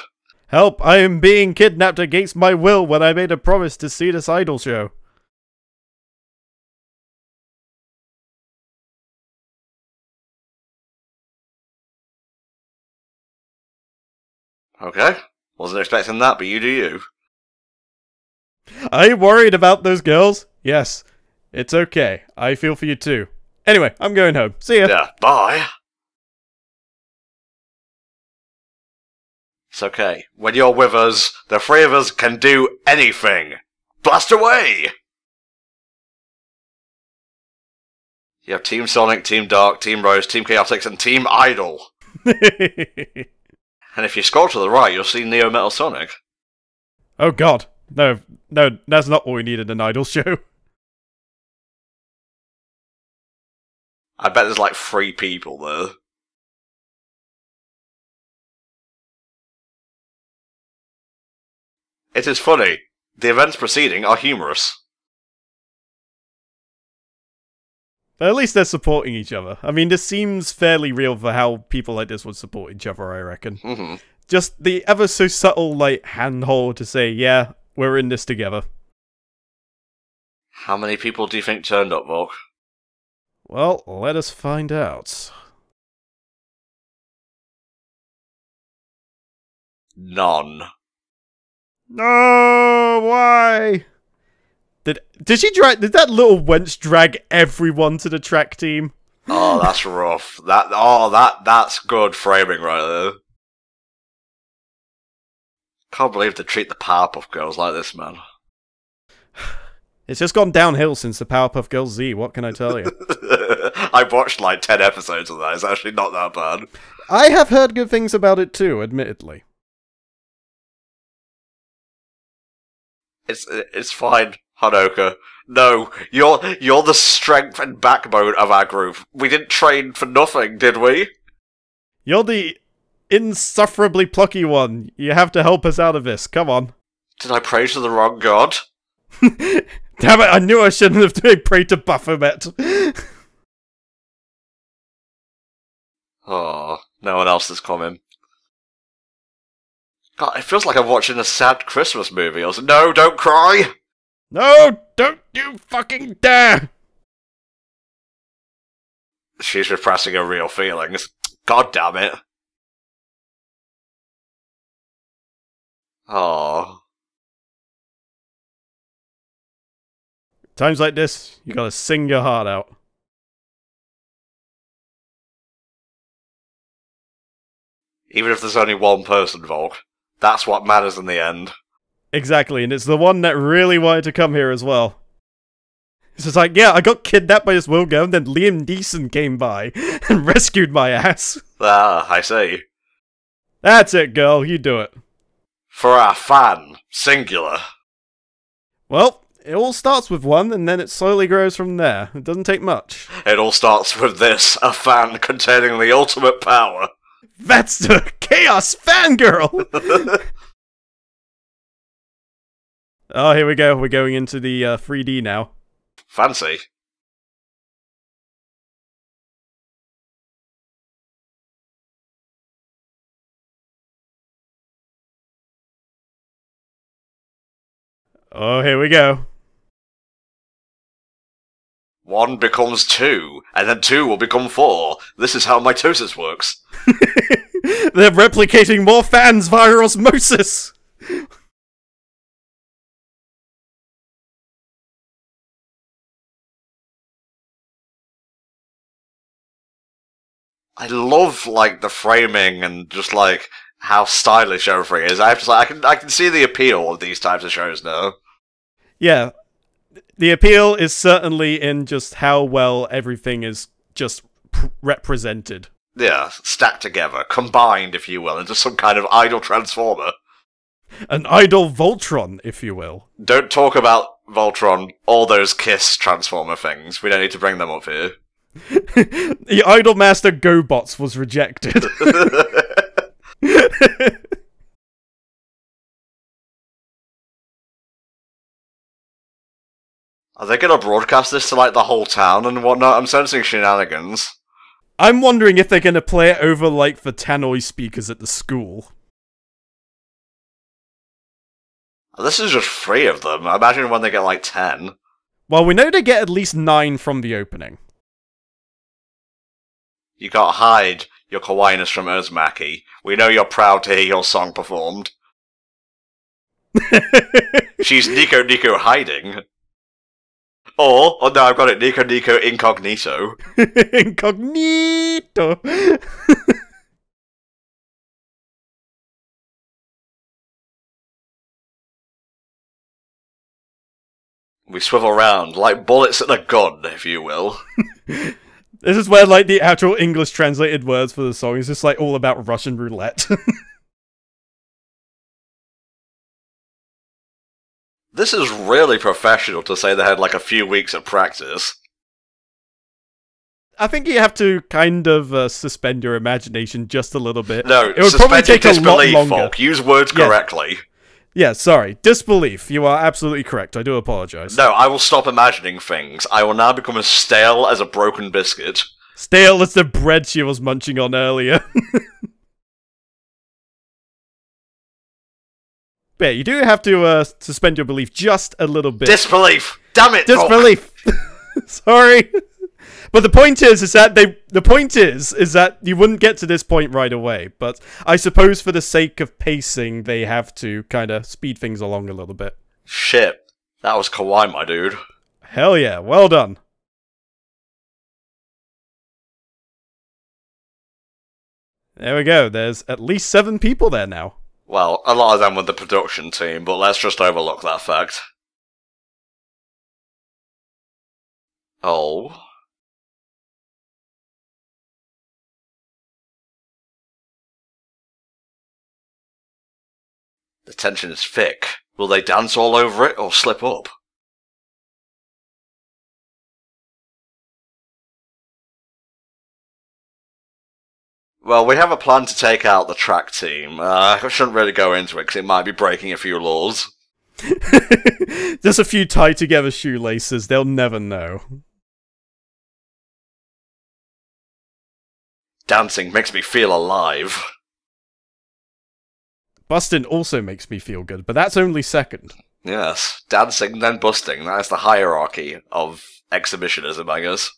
Help, I am being kidnapped against my will when I made a promise to see this idol show. Okay. Wasn't expecting that, but you do you. Are you worried about those girls? Yes. It's okay. I feel for you too. Anyway, I'm going home. See ya. Yeah, bye. It's okay. When you're with us, the three of us can do anything. Blast away! You have Team Sonic, Team Dark, Team Rose, Team Chaotix, and Team Idol. And if you scroll to the right, you'll see Neo Metal Sonic. Oh god. No, that's not what we need in an idol show. I bet there's like 3 people there. It is funny. The events preceding are humorous. But at least they're supporting each other. I mean, this seems fairly real for how people like this would support each other, I reckon. Mm-hmm. Just the ever so subtle, like, handhold to say, yeah, we're in this together. How many people do you think turned up, Volk? Well, let us find out. None. No, why? Did that little wench drag everyone to the track team? Oh, that's rough. That's good framing right there. Can't believe they treat the Powerpuff Girls like this, man. It's just gone downhill since the Powerpuff Girls Z, what can I tell you? I watched like 10 episodes of that, it's actually not that bad. I have heard good things about it too, admittedly. It's fine, Hanoka. No, you're the strength and backbone of our group. We didn't train for nothing, did we? You're the insufferably plucky one. You have to help us out of this, come on. Did I pray to the wrong god? Damn it, I knew I shouldn't have prayed to Baphomet. Oh, no one else is coming. God, it feels like I'm watching a sad Christmas movie or something. No, don't cry! No, don't you fucking dare! She's repressing her real feelings. God damn it. Oh. Times like this, you gotta sing your heart out. Even if there's only one person, Volk. That's what matters in the end. Exactly, and it's the one that really wanted to come here as well. It's just like, yeah, I got kidnapped by this little girl, and then Liam Neeson came by and rescued my ass. Ah, I see. That's it, girl, you do it. For our fan, singular. Well, it all starts with one, and then it slowly grows from there. It doesn't take much. It all starts with this, a fan containing the ultimate power. That's the Chaos Fangirl! Oh, here we go. We're going into the 3D now. Fancy. Oh, here we go. 1 becomes 2, and then 2 will become 4. This is how mitosis works. They're replicating more fans via osmosis! I love, like, the framing and just, like, how stylish everything is. I have to say, I can see the appeal of these types of shows now. Yeah, the appeal is certainly in just how well everything is just represented. Yeah, stacked together, combined, if you will, into some kind of idle transformer. An idol Voltron, if you will. Don't talk about Voltron, all those Kiss transformer things. We don't need to bring them up here. The Idol Master GoBots was rejected. Are they gonna broadcast this to, like, the whole town and whatnot? I'm sensing shenanigans. I'm wondering if they're gonna play it over, like, the tannoy speakers at the school. This is just 3 of them. Imagine when they get, like, 10. Well, we know they get at least 9 from the opening. You can't hide your kawaiiness from Uzumaki. We know you're proud to hear your song performed. She's Nico Nico hiding. Or, oh no, I've got it, Nico Nico incognito. Incognito! We swivel around like bullets in a gun, if you will. This is where, like, the actual English translated words for the song is just, like, all about Russian roulette. This is really professional to say they had, like, a few weeks of practice. I think you have to kind of suspend your imagination just a little bit. No, it would suspend probably take your a lot disbelief, longer. folk. Use words correctly. Yeah, sorry. Disbelief. You are absolutely correct. I do apologize. No, I will stop imagining things. I will now become as stale as a broken biscuit. Stale as the bread she was munching on earlier. But yeah, you do have to suspend your belief just a little bit. Disbelief! Damn it, Disbelief! Sorry. But the point is that you wouldn't get to this point right away. But I suppose for the sake of pacing, they have to kind of speed things along a little bit. Shit. That was kawaii, my dude. Hell yeah, well done. There we go, there's at least 7 people there now. Well, a lot of them with the production team, but let's just overlook that fact. Oh. The tension is thick. Will they dance all over it or slip up? Well, we have a plan to take out the track team. I shouldn't really go into it because it might be breaking a few laws. Just a few tied together shoelaces, they'll never know. Dancing makes me feel alive. Busting also makes me feel good, but that's only second. Yes, dancing, then busting. That is the hierarchy of exhibitionism, I guess.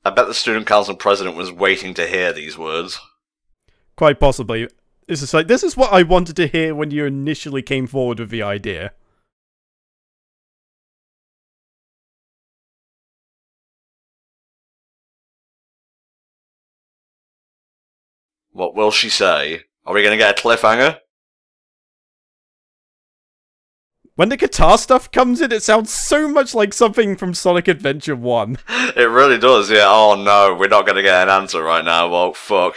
I bet the student council president was waiting to hear these words. Quite possibly. This is what I wanted to hear when you initially came forward with the idea. What will she say? Are we going to get a cliffhanger? When the guitar stuff comes in, it sounds so much like something from Sonic Adventure 1. It really does, yeah. Oh no, we're not going to get an answer right now. Well, fuck.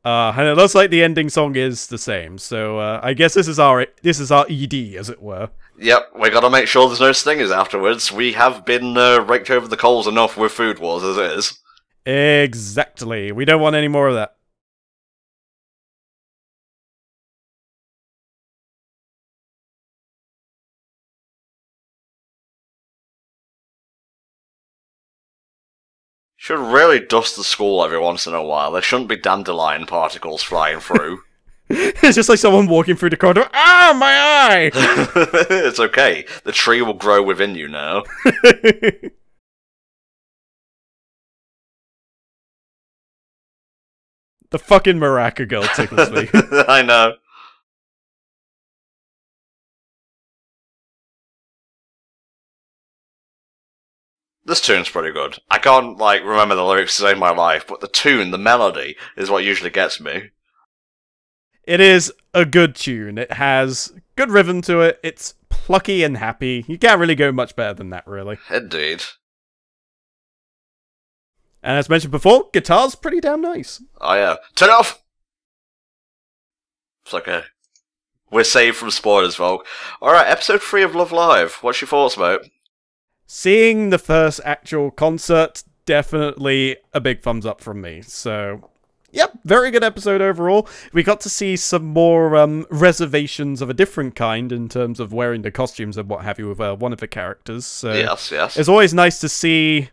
And it looks like the ending song is the same, so I guess this is our ED, as it were. Yep, we gotta make sure there's no stingers afterwards. We have been raked over the coals enough with Food Wars as it is. Exactly. We don't want any more of that. Should really dust the school every once in a while. There shouldn't be dandelion particles flying through. It's just like someone walking through the corridor. Ah, my eye! It's okay. The tree will grow within you now. The fucking Maraca girl tickles me. I know. This tune's pretty good. I can't, like, remember the lyrics to save my life, but the tune, the melody, is what usually gets me. It is a good tune. It has good rhythm to it. It's plucky and happy. You can't really go much better than that, really. Indeed. And as mentioned before, guitar's pretty damn nice. Oh yeah. Turn it off! It's okay. We're saved from spoilers, folk. Alright, episode 3 of Love Live. What's your thoughts, mate? Seeing the first actual concert, definitely a big thumbs up from me. So, yep, very good episode overall. We got to see some more reservations of a different kind in terms of wearing the costumes and what have you with one of the characters. So yes. It's always nice to see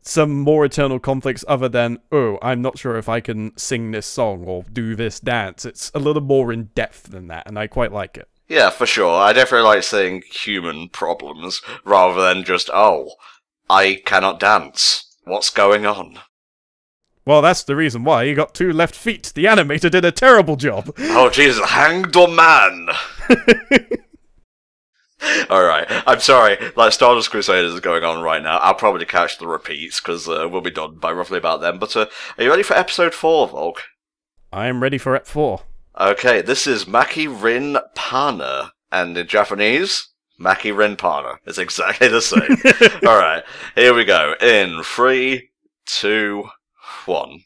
some more eternal conflicts other than, oh, I'm not sure if I can sing this song or do this dance. It's a little more in depth than that, and I quite like it. Yeah, for sure. I definitely like seeing human problems, rather than just, oh, I cannot dance. What's going on? Well, that's the reason why you got 2 left feet. The animator did a terrible job. Oh, Jesus, hang the man! Alright, I'm sorry, like, Stardust Crusaders is going on right now. I'll probably catch the repeats, because we'll be done by roughly about then. But, are you ready for episode 4, Volk? I'm ready for Ep 4. Okay, this is Maki Rin Pana, and in Japanese, Maki Rin Pana. It's exactly the same. Alright, here we go. In 3, 2, 1.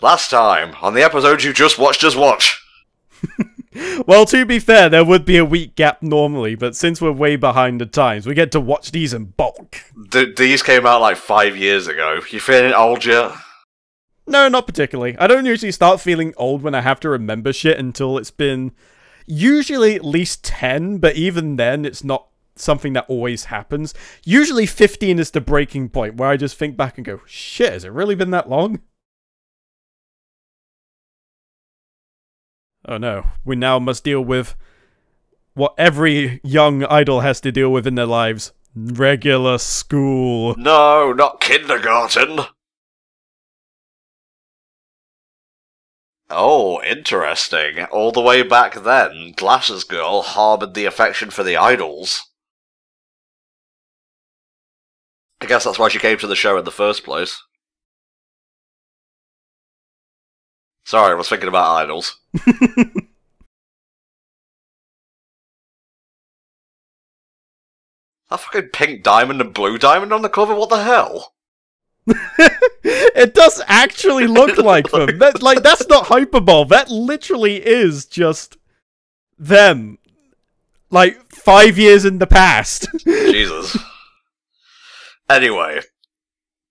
Last time, on the episode you just watched us watch. Well, to be fair, there would be a week gap normally, but since we're way behind the times, we get to watch these in bulk. These came out like 5 years ago. You feeling old yet? No, not particularly. I don't usually start feeling old when I have to remember shit until it's been usually at least 10, but even then, it's not something that always happens. Usually 15 is the breaking point where I just think back and go, shit, has it really been that long? Oh no, we now must deal with what every young idol has to deal with in their lives. Regular school. No, not kindergarten. Oh, interesting. All the way back then, Glasses Girl harboured the affection for the idols. I guess that's why she came to the show in the first place. Sorry, I was thinking about idols. That fucking pink diamond and blue diamond on the cover, what the hell? It does actually look like them. That's not hyperbole. That literally is just them. Like, 5 years in the past. Jesus. Anyway.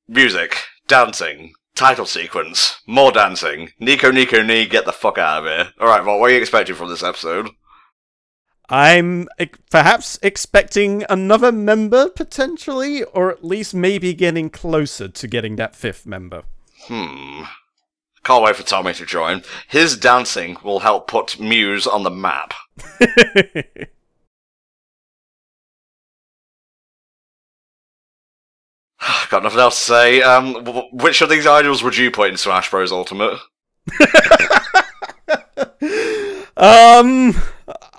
Music. Dancing. Title sequence. More dancing. Nico Nico Ni, get the fuck out of here. Alright, well, what are you expecting from this episode? I'm perhaps expecting another member, potentially, or at least maybe getting closer to getting that 5th member. Can't wait for Tommy to join. His dancing will help put Muse on the map. Got nothing else to say. Which of these idols would you put in Smash Bros. Ultimate?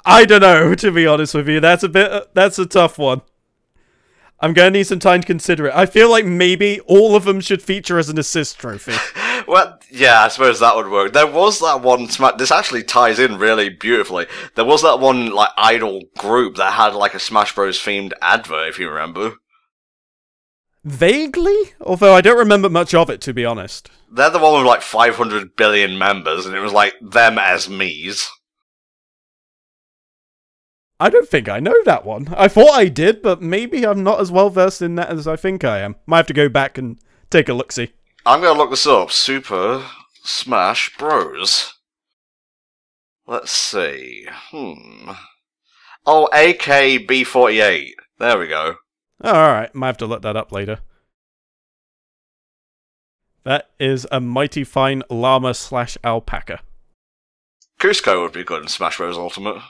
I don't know, to be honest with you. That's a tough one. I'm gonna need some time to consider it. I feel like maybe all of them should feature as an assist trophy. Well, yeah, I suppose that would work. There was that one, this actually ties in really beautifully. There was that one, like, idol group that had, like, a Smash Bros. Themed advert, if you remember. Vaguely? Although I don't remember much of it, to be honest. They're the one with, like, 500 billion members, and it was, like, them as me's. I don't think I know that one. I thought I did, but maybe I'm not as well versed in that as I think I am. Might have to go back and take a look-see. I'm gonna look this up. Super Smash Bros. Let's see. Oh, AKB48. There we go. Alright, might have to look that up later. That is a mighty fine llama/alpaca. Cusco would be good in Smash Bros. Ultimate.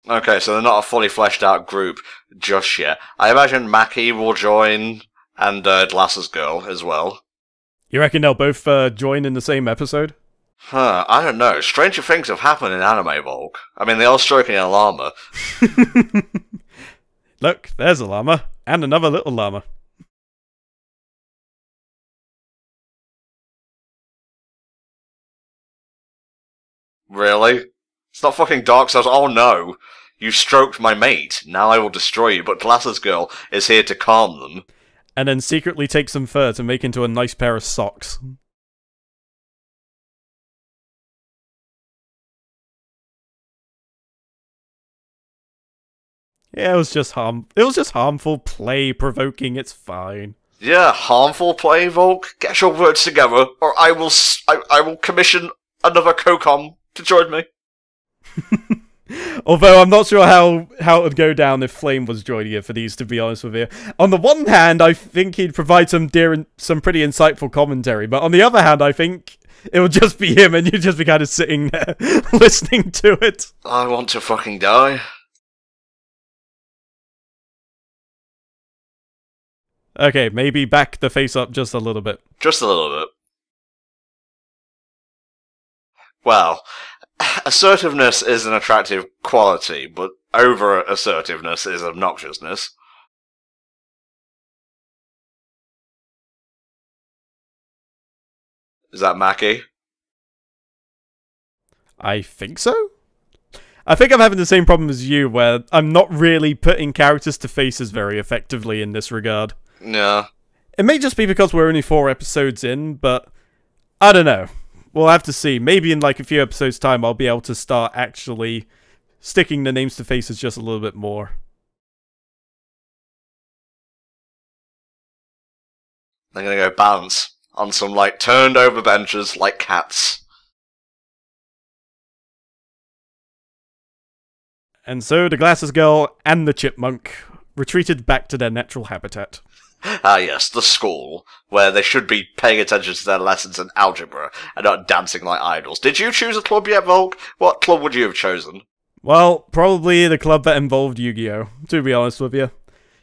Okay, so they're not a fully fleshed out group just yet. I imagine Maki will join, and Glasses Girl as well. You reckon they'll both join in the same episode? Huh, I don't know. Stranger things have happened in anime, Volk. I mean, they are stroking a llama. Look, there's a llama. And another little llama. Really? It's not fucking Dark Souls. Oh no. You stroked my mate. Now I will destroy you, but Glasses Girl is here to calm them. And then secretly take some fur to make into a nice pair of socks. Yeah, it was just harmful play, provoking, it's fine. Yeah, harmful play, Volk. Get your words together, or I will commission another COCOM to join me. Although I'm not sure how it would go down if Flame was joining it for these, to be honest with you. On the one hand, I think he'd provide some pretty insightful commentary, but on the other hand, I think it would just be him and you'd just be kind of sitting there listening to it. I want to fucking die. Okay, maybe back the face up just a little bit. Just a little bit. Well, assertiveness is an attractive quality, but over-assertiveness is obnoxiousness. Is that Mackie? I think so? I think I'm having the same problem as you, where I'm not really putting characters to faces very effectively in this regard. Yeah. It may just be because we're only 4 episodes in, but I don't know. We'll have to see. Maybe in like a few episodes' time I'll be able to start actually sticking the names to faces just a little bit more. They're gonna go bounce on some, like, turned over benches like cats. And so the Glasses Girl and the Chipmunk retreated back to their natural habitat. Ah yes, the school, where they should be paying attention to their lessons in algebra and not dancing like idols. Did you choose a club yet, Volk? What club would you have chosen? Well, probably the club that involved Yu-Gi-Oh, to be honest with you.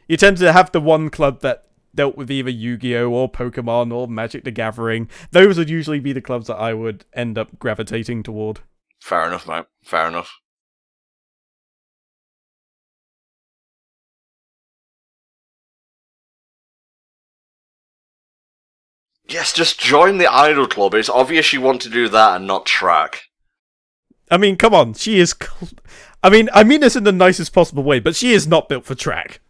You tend to have the one club that dealt with either Yu-Gi-Oh or Pokemon or Magic the Gathering. Those would usually be the clubs that I would end up gravitating toward. Fair enough, mate. Fair enough. Yes, just join the idol club. It's obvious you want to do that and not track. I mean, come on, she is... I mean this in the nicest possible way, but she is not built for track.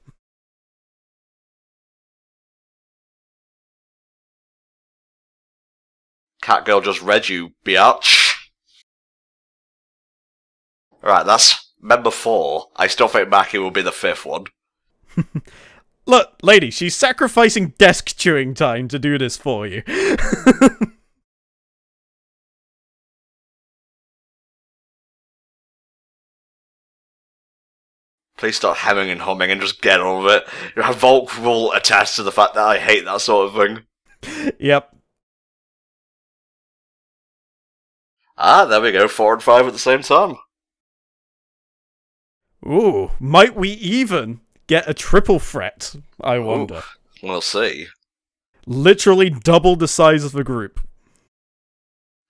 Catgirl just read you, biatch. Alright, that's member 4. I still think Mackie will be the 5th one. Look, lady, she's sacrificing desk chewing time to do this for you. Please stop hemming and humming and just get on with it. Volk will attest to the fact that I hate that sort of thing. Yep. Ah, there we go, 4 and 5 at the same time. Ooh, might we even get a triple threat, I wonder. Ooh, we'll see. Literally double the size of the group.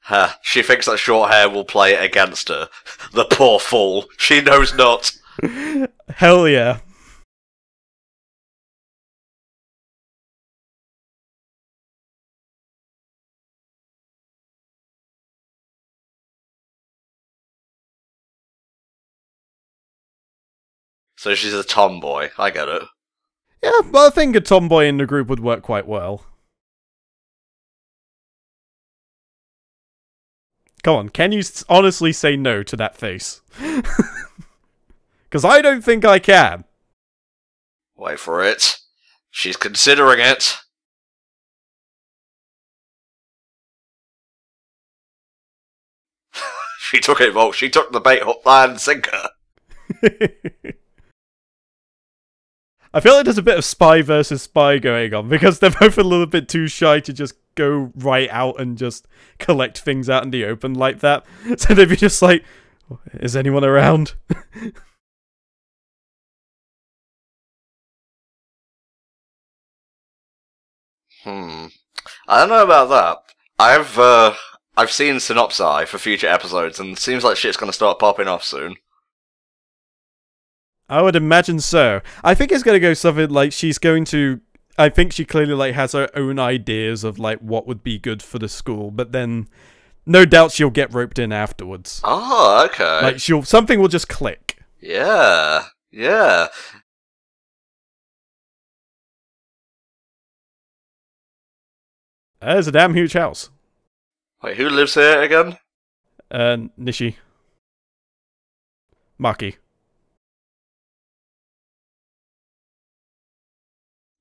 Ha, she thinks that short hair will play against her. The poor fool. She knows not. Hell yeah. So she's a tomboy. I get it. Yeah, but I think a tomboy in the group would work quite well. Come on, can you honestly say no to that face? Because I don't think I can. Wait for it. She's considering it. She took it, Volk. She took the bait, hook, line, and sinker. I feel like there's a bit of spy versus spy going on, because they're both a little bit too shy to just go right out and just collect things out in the open like that. So they'd be just like, is anyone around? I don't know about that. I've seen synopsi for future episodes, and it seems like shit's gonna start popping off soon. I would imagine so. I think it's gonna go something like she's going to. I think she clearly like has her own ideas of like what would be good for the school, but then no doubt she'll get roped in afterwards. Oh, okay. Like something will just click. Yeah, yeah. There's a damn huge house. Wait, who lives here again? Nishi. Maki.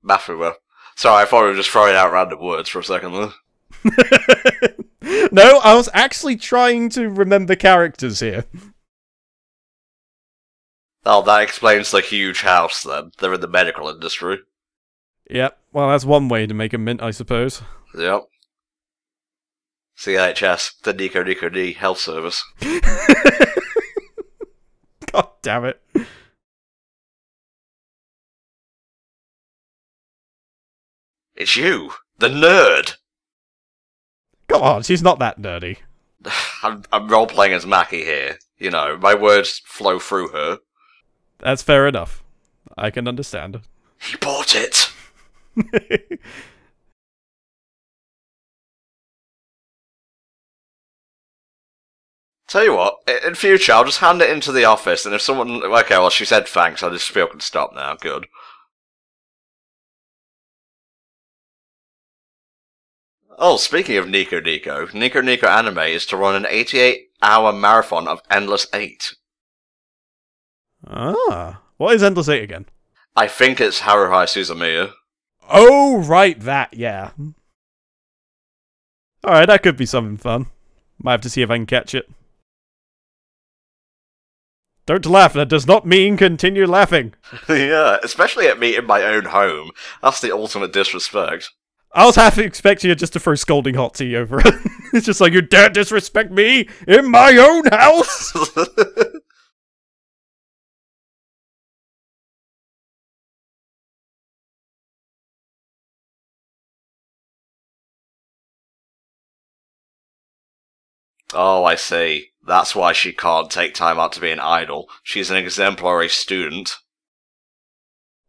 Mafua. Sorry, I thought we were just throwing out random words for a second there. No, I was actually trying to remember characters here. Oh, that explains the huge house then. They're in the medical industry. Yep, well that's one way to make a mint, I suppose. Yep. CHS, the Nico Nico D Health Service. God damn it. It's you, the nerd! Come on, she's not that nerdy. I'm role-playing as Maki here. You know, my words flow through her. That's fair enough. I can understand. He bought it! Tell you what, in future I'll just hand it into the office, and if someone... Okay, well she said thanks, I just feel I can stop now, good. Oh, speaking of Nico Nico, Nico Nico Anime is to run an 88-hour marathon of Endless 8. Ah, what is Endless 8 again? I think it's Haruhi Suzumiya. Oh, right, that, yeah. Alright, that could be something fun. Might have to see if I can catch it. Don't laugh, that does not mean continue laughing. Yeah, especially at me in my own home. That's the ultimate disrespect. I was half expecting you just to throw scolding hot tea over it. It's just like, you dare disrespect me in my own house? Oh, I see. That's why she can't take time out to be an idol. She's an exemplary student.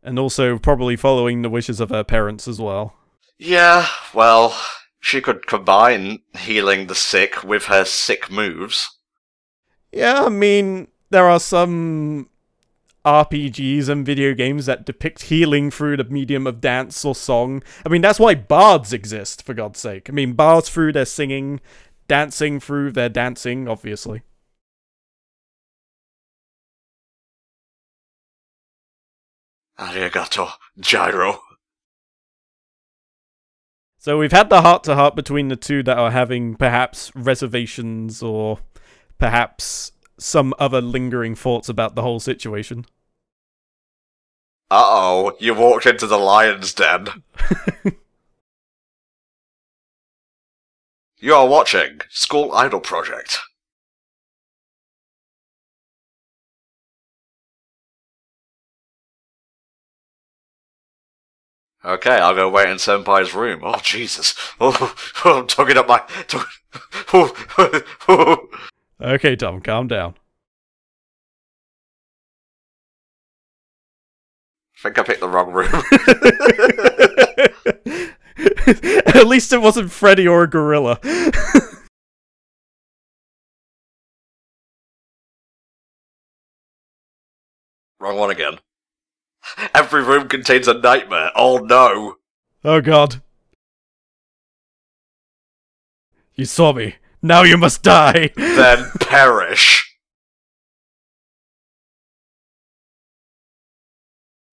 And also probably following the wishes of her parents as well. Yeah, well, she could combine healing the sick with her sick moves. Yeah, I mean, there are some RPGs and video games that depict healing through the medium of dance or song. I mean, that's why bards exist, for God's sake. I mean, bards through their singing, dancing through their dancing, obviously. Arigato, Gyro. So we've had the heart-to-heart between the two that are having perhaps reservations or perhaps some other lingering thoughts about the whole situation. Uh-oh, you walked into the lion's den. You are watching School Idol Project. Okay, I'll go wait in Senpai's room. Oh, Jesus. Oh, I'm tugging up my... Okay, Tom, calm down. I think I picked the wrong room. At least it wasn't Freddy or a gorilla. Wrong one again. Every room contains a nightmare. Oh no. Oh god. You saw me. Now you must die. Then perish.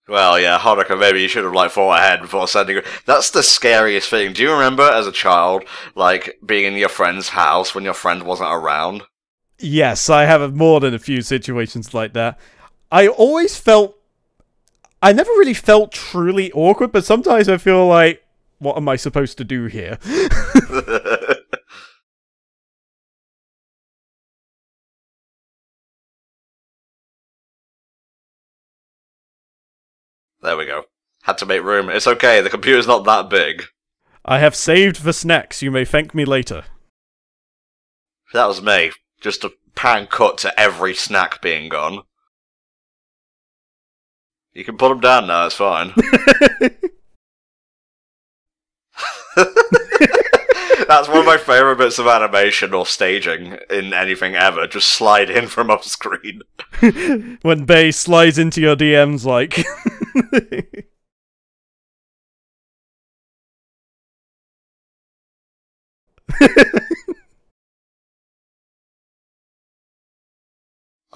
Well, yeah, Haruka, maybe you should have, thought ahead before sending her. That's the scariest thing. Do you remember, as a child, being in your friend's house when your friend wasn't around? Yes, I have more than a few situations like that. I never really felt truly awkward, but sometimes I feel like, what am I supposed to do here? There we go. Had to make room. It's okay, the computer's not that big. I have saved the snacks. You may thank me later. That was me. Just a pan cut to every snack being gone. You can put them down now, it's fine. That's one of my favourite bits of animation or staging in anything ever. Just slide in from off screen. When Bay slides into your DMs like...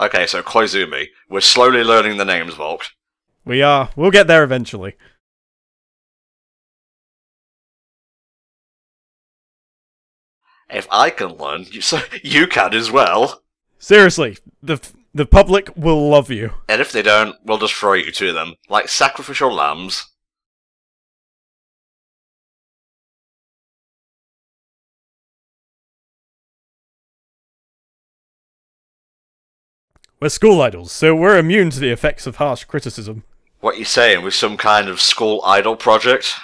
Okay, so Koizumi. We're slowly learning the names, Volk. We are. We'll get there eventually. If I can learn, you can as well. Seriously, the public will love you. And if they don't, we'll just throw you to them, like sacrificial lambs. We're school idols, so we're immune to the effects of harsh criticism. What you saying, with some kind of school idol project?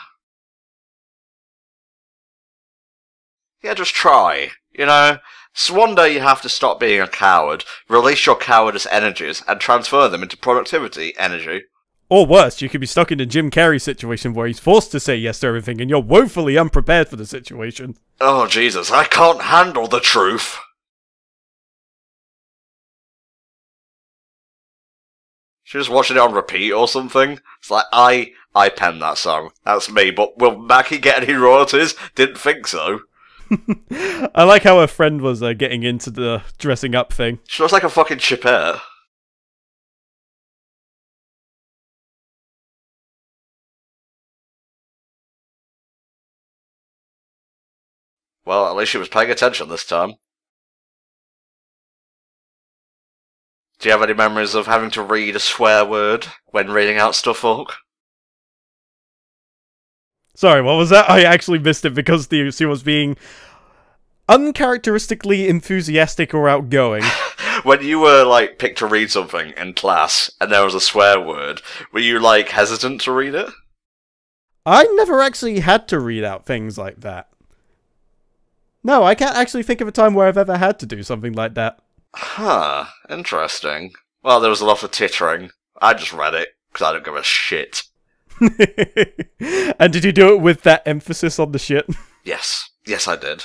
Yeah, just try. You know, so one day you have to stop being a coward, release your cowardice energies, and transfer them into productivity energy. Or worse, you could be stuck in a Jim Carrey situation where he's forced to say yes to everything and you're woefully unprepared for the situation. Oh Jesus, I can't handle the truth. She's just watching it on repeat or something. It's like, I penned that song. That's me, but will Mackie get any royalties? Didn't think so. I like how her friend was getting into the dressing up thing. She looks like a fucking chipette. Well, at least she was paying attention this time. Do you have any memories of having to read a swear word when reading out stuff, Hulk? Sorry, what was that? I actually missed it because she was being uncharacteristically enthusiastic or outgoing. When you were, like, picked to read something in class and there was a swear word, were you, like, hesitant to read it? I never actually had to read out things like that. No, I can't actually think of a time where I've ever had to do something like that. Huh, interesting. Well, there was a lot of tittering. I just read it, because I don't give a shit. And did you do it with that emphasis on the shit? Yes. Yes, I did.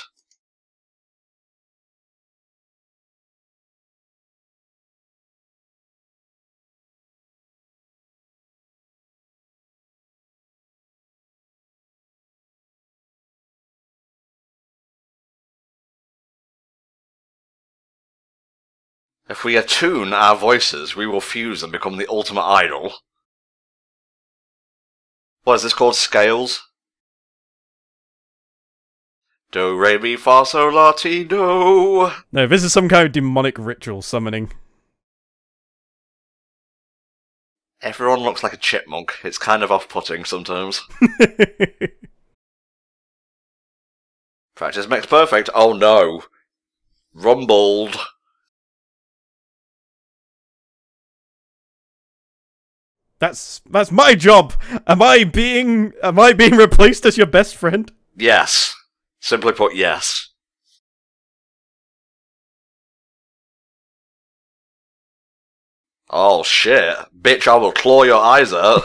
If we attune our voices, we will fuse and become the ultimate idol. What is this called? Scales? Do, re, mi, fa, sol, la, ti, do. No, this is some kind of demonic ritual summoning. Everyone looks like a chipmunk. It's kind of off-putting sometimes. Practice makes perfect. Oh no. Rumbled. That's my job. Am I being replaced as your best friend? Yes. Simply put, yes. Oh shit. Bitch, I will claw your eyes out.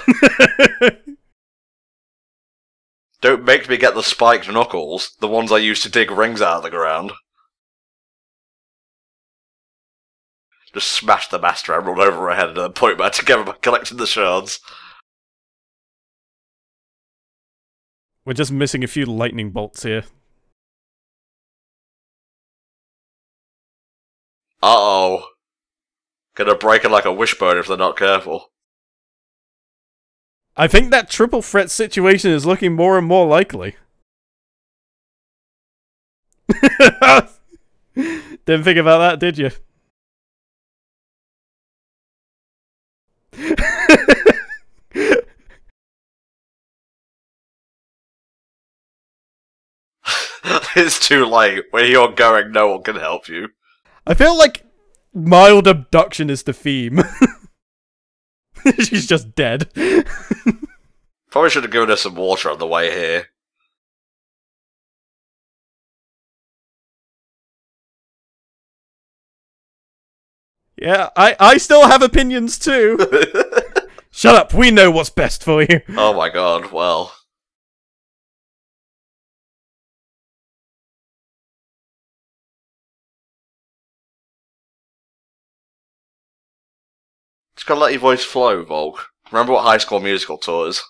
Don't make me get the spiked knuckles, the ones I used to dig rings out of the ground. Just smash the Master Emerald over her head and then put it back together by collecting the shards. We're just missing a few lightning bolts here. Uh-oh. Gonna break it like a wishbone if they're not careful. I think that triple threat situation is looking more and more likely. Didn't think about that, did you? It's too late. Where you're going, no one can help you. I feel like mild abduction is the theme. She's just dead. Probably should have given her some water on the way here. Yeah, I still have opinions too. Shut up, we know what's best for you. Oh my god, well. Just gotta let your voice flow, Volk. Remember what High School Musical taught us.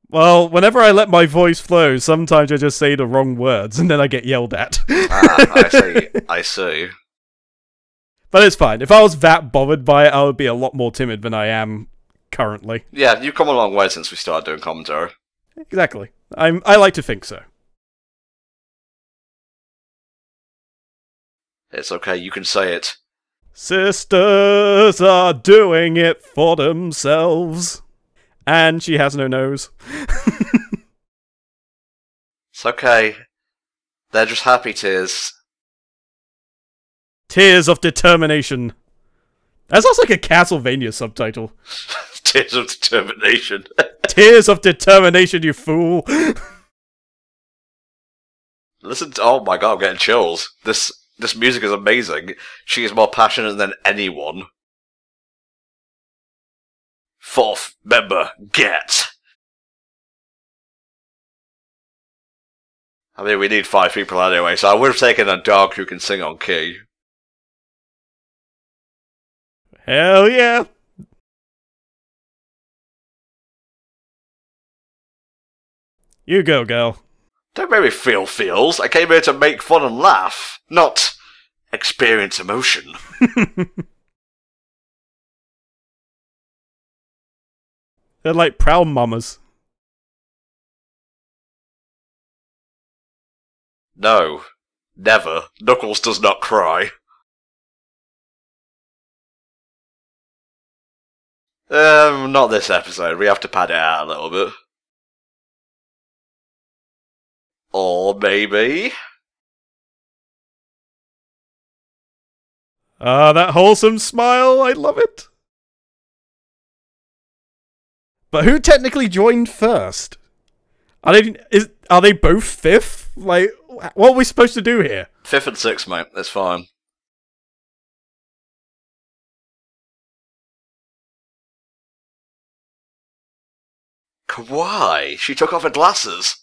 Well, whenever I let my voice flow, sometimes I just say the wrong words, and then I get yelled at. I see. But it's fine. If I was that bothered by it, I would be a lot more timid than I am currently. Yeah, you've come a long way since we started doing commentary. Exactly. I like to think so. It's okay, you can say it. Sisters are doing it for themselves. And she has no nose. It's okay. They're just happy tears. Tears of Determination. That sounds like a Castlevania subtitle. Tears of Determination. Tears of Determination, you fool. Listen to, oh my god, I'm getting chills. This music is amazing. She is more passionate than anyone. Fourth member, get! I mean, we need 5 people anyway, so I would have taken a dog who can sing on key. Hell yeah. You go, girl. Don't make me feel feels. I came here to make fun and laugh, not experience emotion. They're like proud mamas. No. Never. Knuckles does not cry. Not this episode. We have to pad it out a little bit. Or maybe... Ah, that wholesome smile, I love it. But who technically joined first? Are they both fifth? Like, what are we supposed to do here? 5th and 6th, mate. That's fine. Why? She took off her glasses.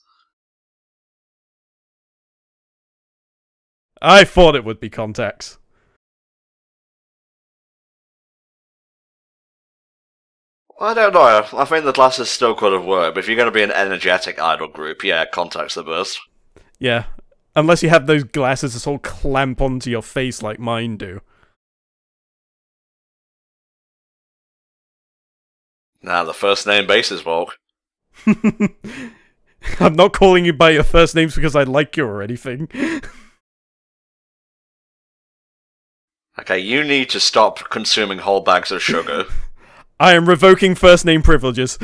I thought it would be contacts. I don't know. I think the glasses still could have worked, but if you're going to be an energetic idol group, yeah, contacts the best. Yeah. Unless you have those glasses that all clamp onto your face like mine do. Nah, the first name basis, Volk. I'm not calling you by your first names because I like you or anything. Okay, you need to stop consuming whole bags of sugar. I am revoking first name privileges.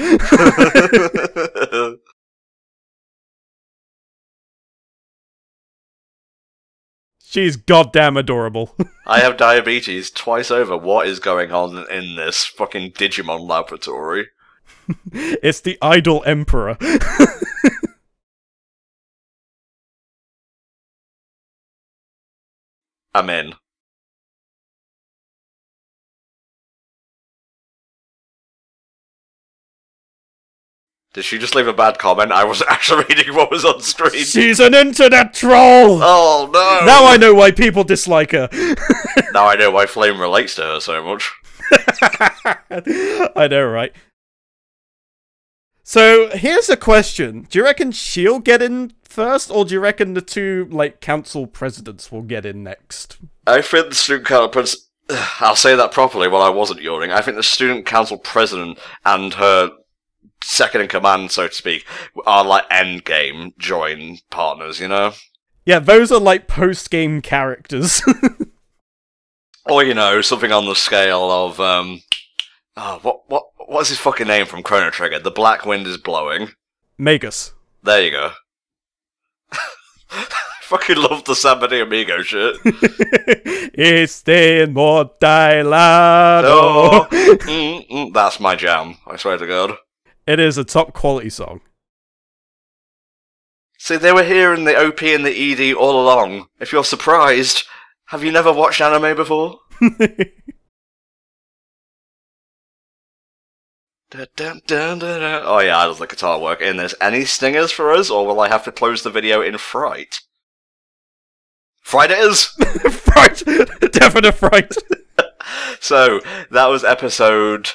She's goddamn adorable. I have diabetes twice over. What is going on in this fucking Digimon laboratory? It's the Idol Emperor. I'm in. Did she just leave a bad comment? I wasn't actually reading what was on screen. She's an internet troll! Oh no! Now I know why people dislike her. Now I know why Flame relates to her so much. I know, right? So, here's a question. Do you reckon she'll get in first, or do you reckon the two, like, council presidents will get in next? I think the student council president... I'll say that properly while I wasn't yawning. I think the student council president and her second in command, so to speak, are like endgame join partners, you know? Yeah, those are like post-game characters. Or, you know, something on the scale of, what's his fucking name from Chrono Trigger? The Black Wind is Blowing. Magus. There you go. I fucking love the Samba de Amigo shit. It's the Mortalado. Oh, that's my jam, I swear to God. It is a top quality song. See, they were here in the OP and the ED all along. If you're surprised, have you never watched anime before? Oh yeah, I love the guitar work in this. Any stingers for us, or will I have to close the video in fright? Fright it is! Fright! Definite fright! So, that was episode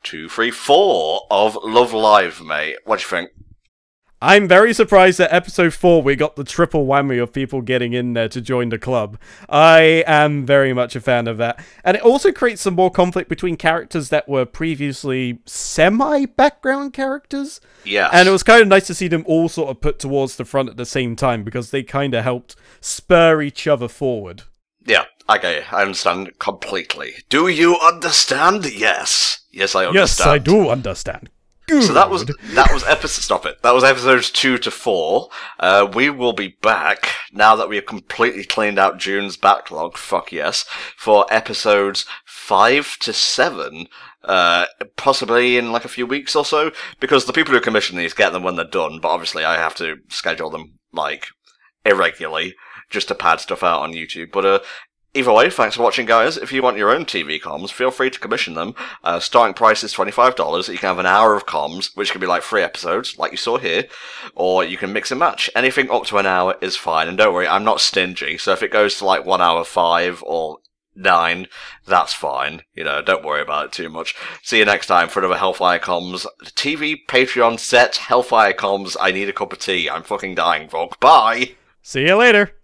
234 of Love Live, mate. What do you think? I'm very surprised that episode 4 we got the triple whammy of people getting in there to join the club. I am very much a fan of that. And it also creates some more conflict between characters that were previously semi-background characters. Yes. And it was kind of nice to see them all sort of put towards the front at the same time, because they kind of helped spur each other forward. Yeah, I get you. I understand completely. Do you understand? Yes. Yes, I understand. Yes, I do understand. Good. So that was episode. Stop it. That was episodes 2 to 4. We will be back now that we have completely cleaned out June's backlog. Fuck yes, for episodes 5 to 7. Possibly in like a few weeks or so, because the people who commission these get them when they're done. But obviously, I have to schedule them like irregularly just to pad stuff out on YouTube. But either way, thanks for watching, guys. If you want your own TV comms, feel free to commission them. Starting price is $25. You can have an hour of comms, which can be like 3 episodes, like you saw here, or you can mix and match. Anything up to an hour is fine, and don't worry, I'm not stingy, so if it goes to like 1 hour 5 or 9, that's fine. You know, don't worry about it too much. See you next time for another HellfireComms TV Patreon set. HellfireComms, I need a cup of tea. I'm fucking dying, folk. Bye! See you later!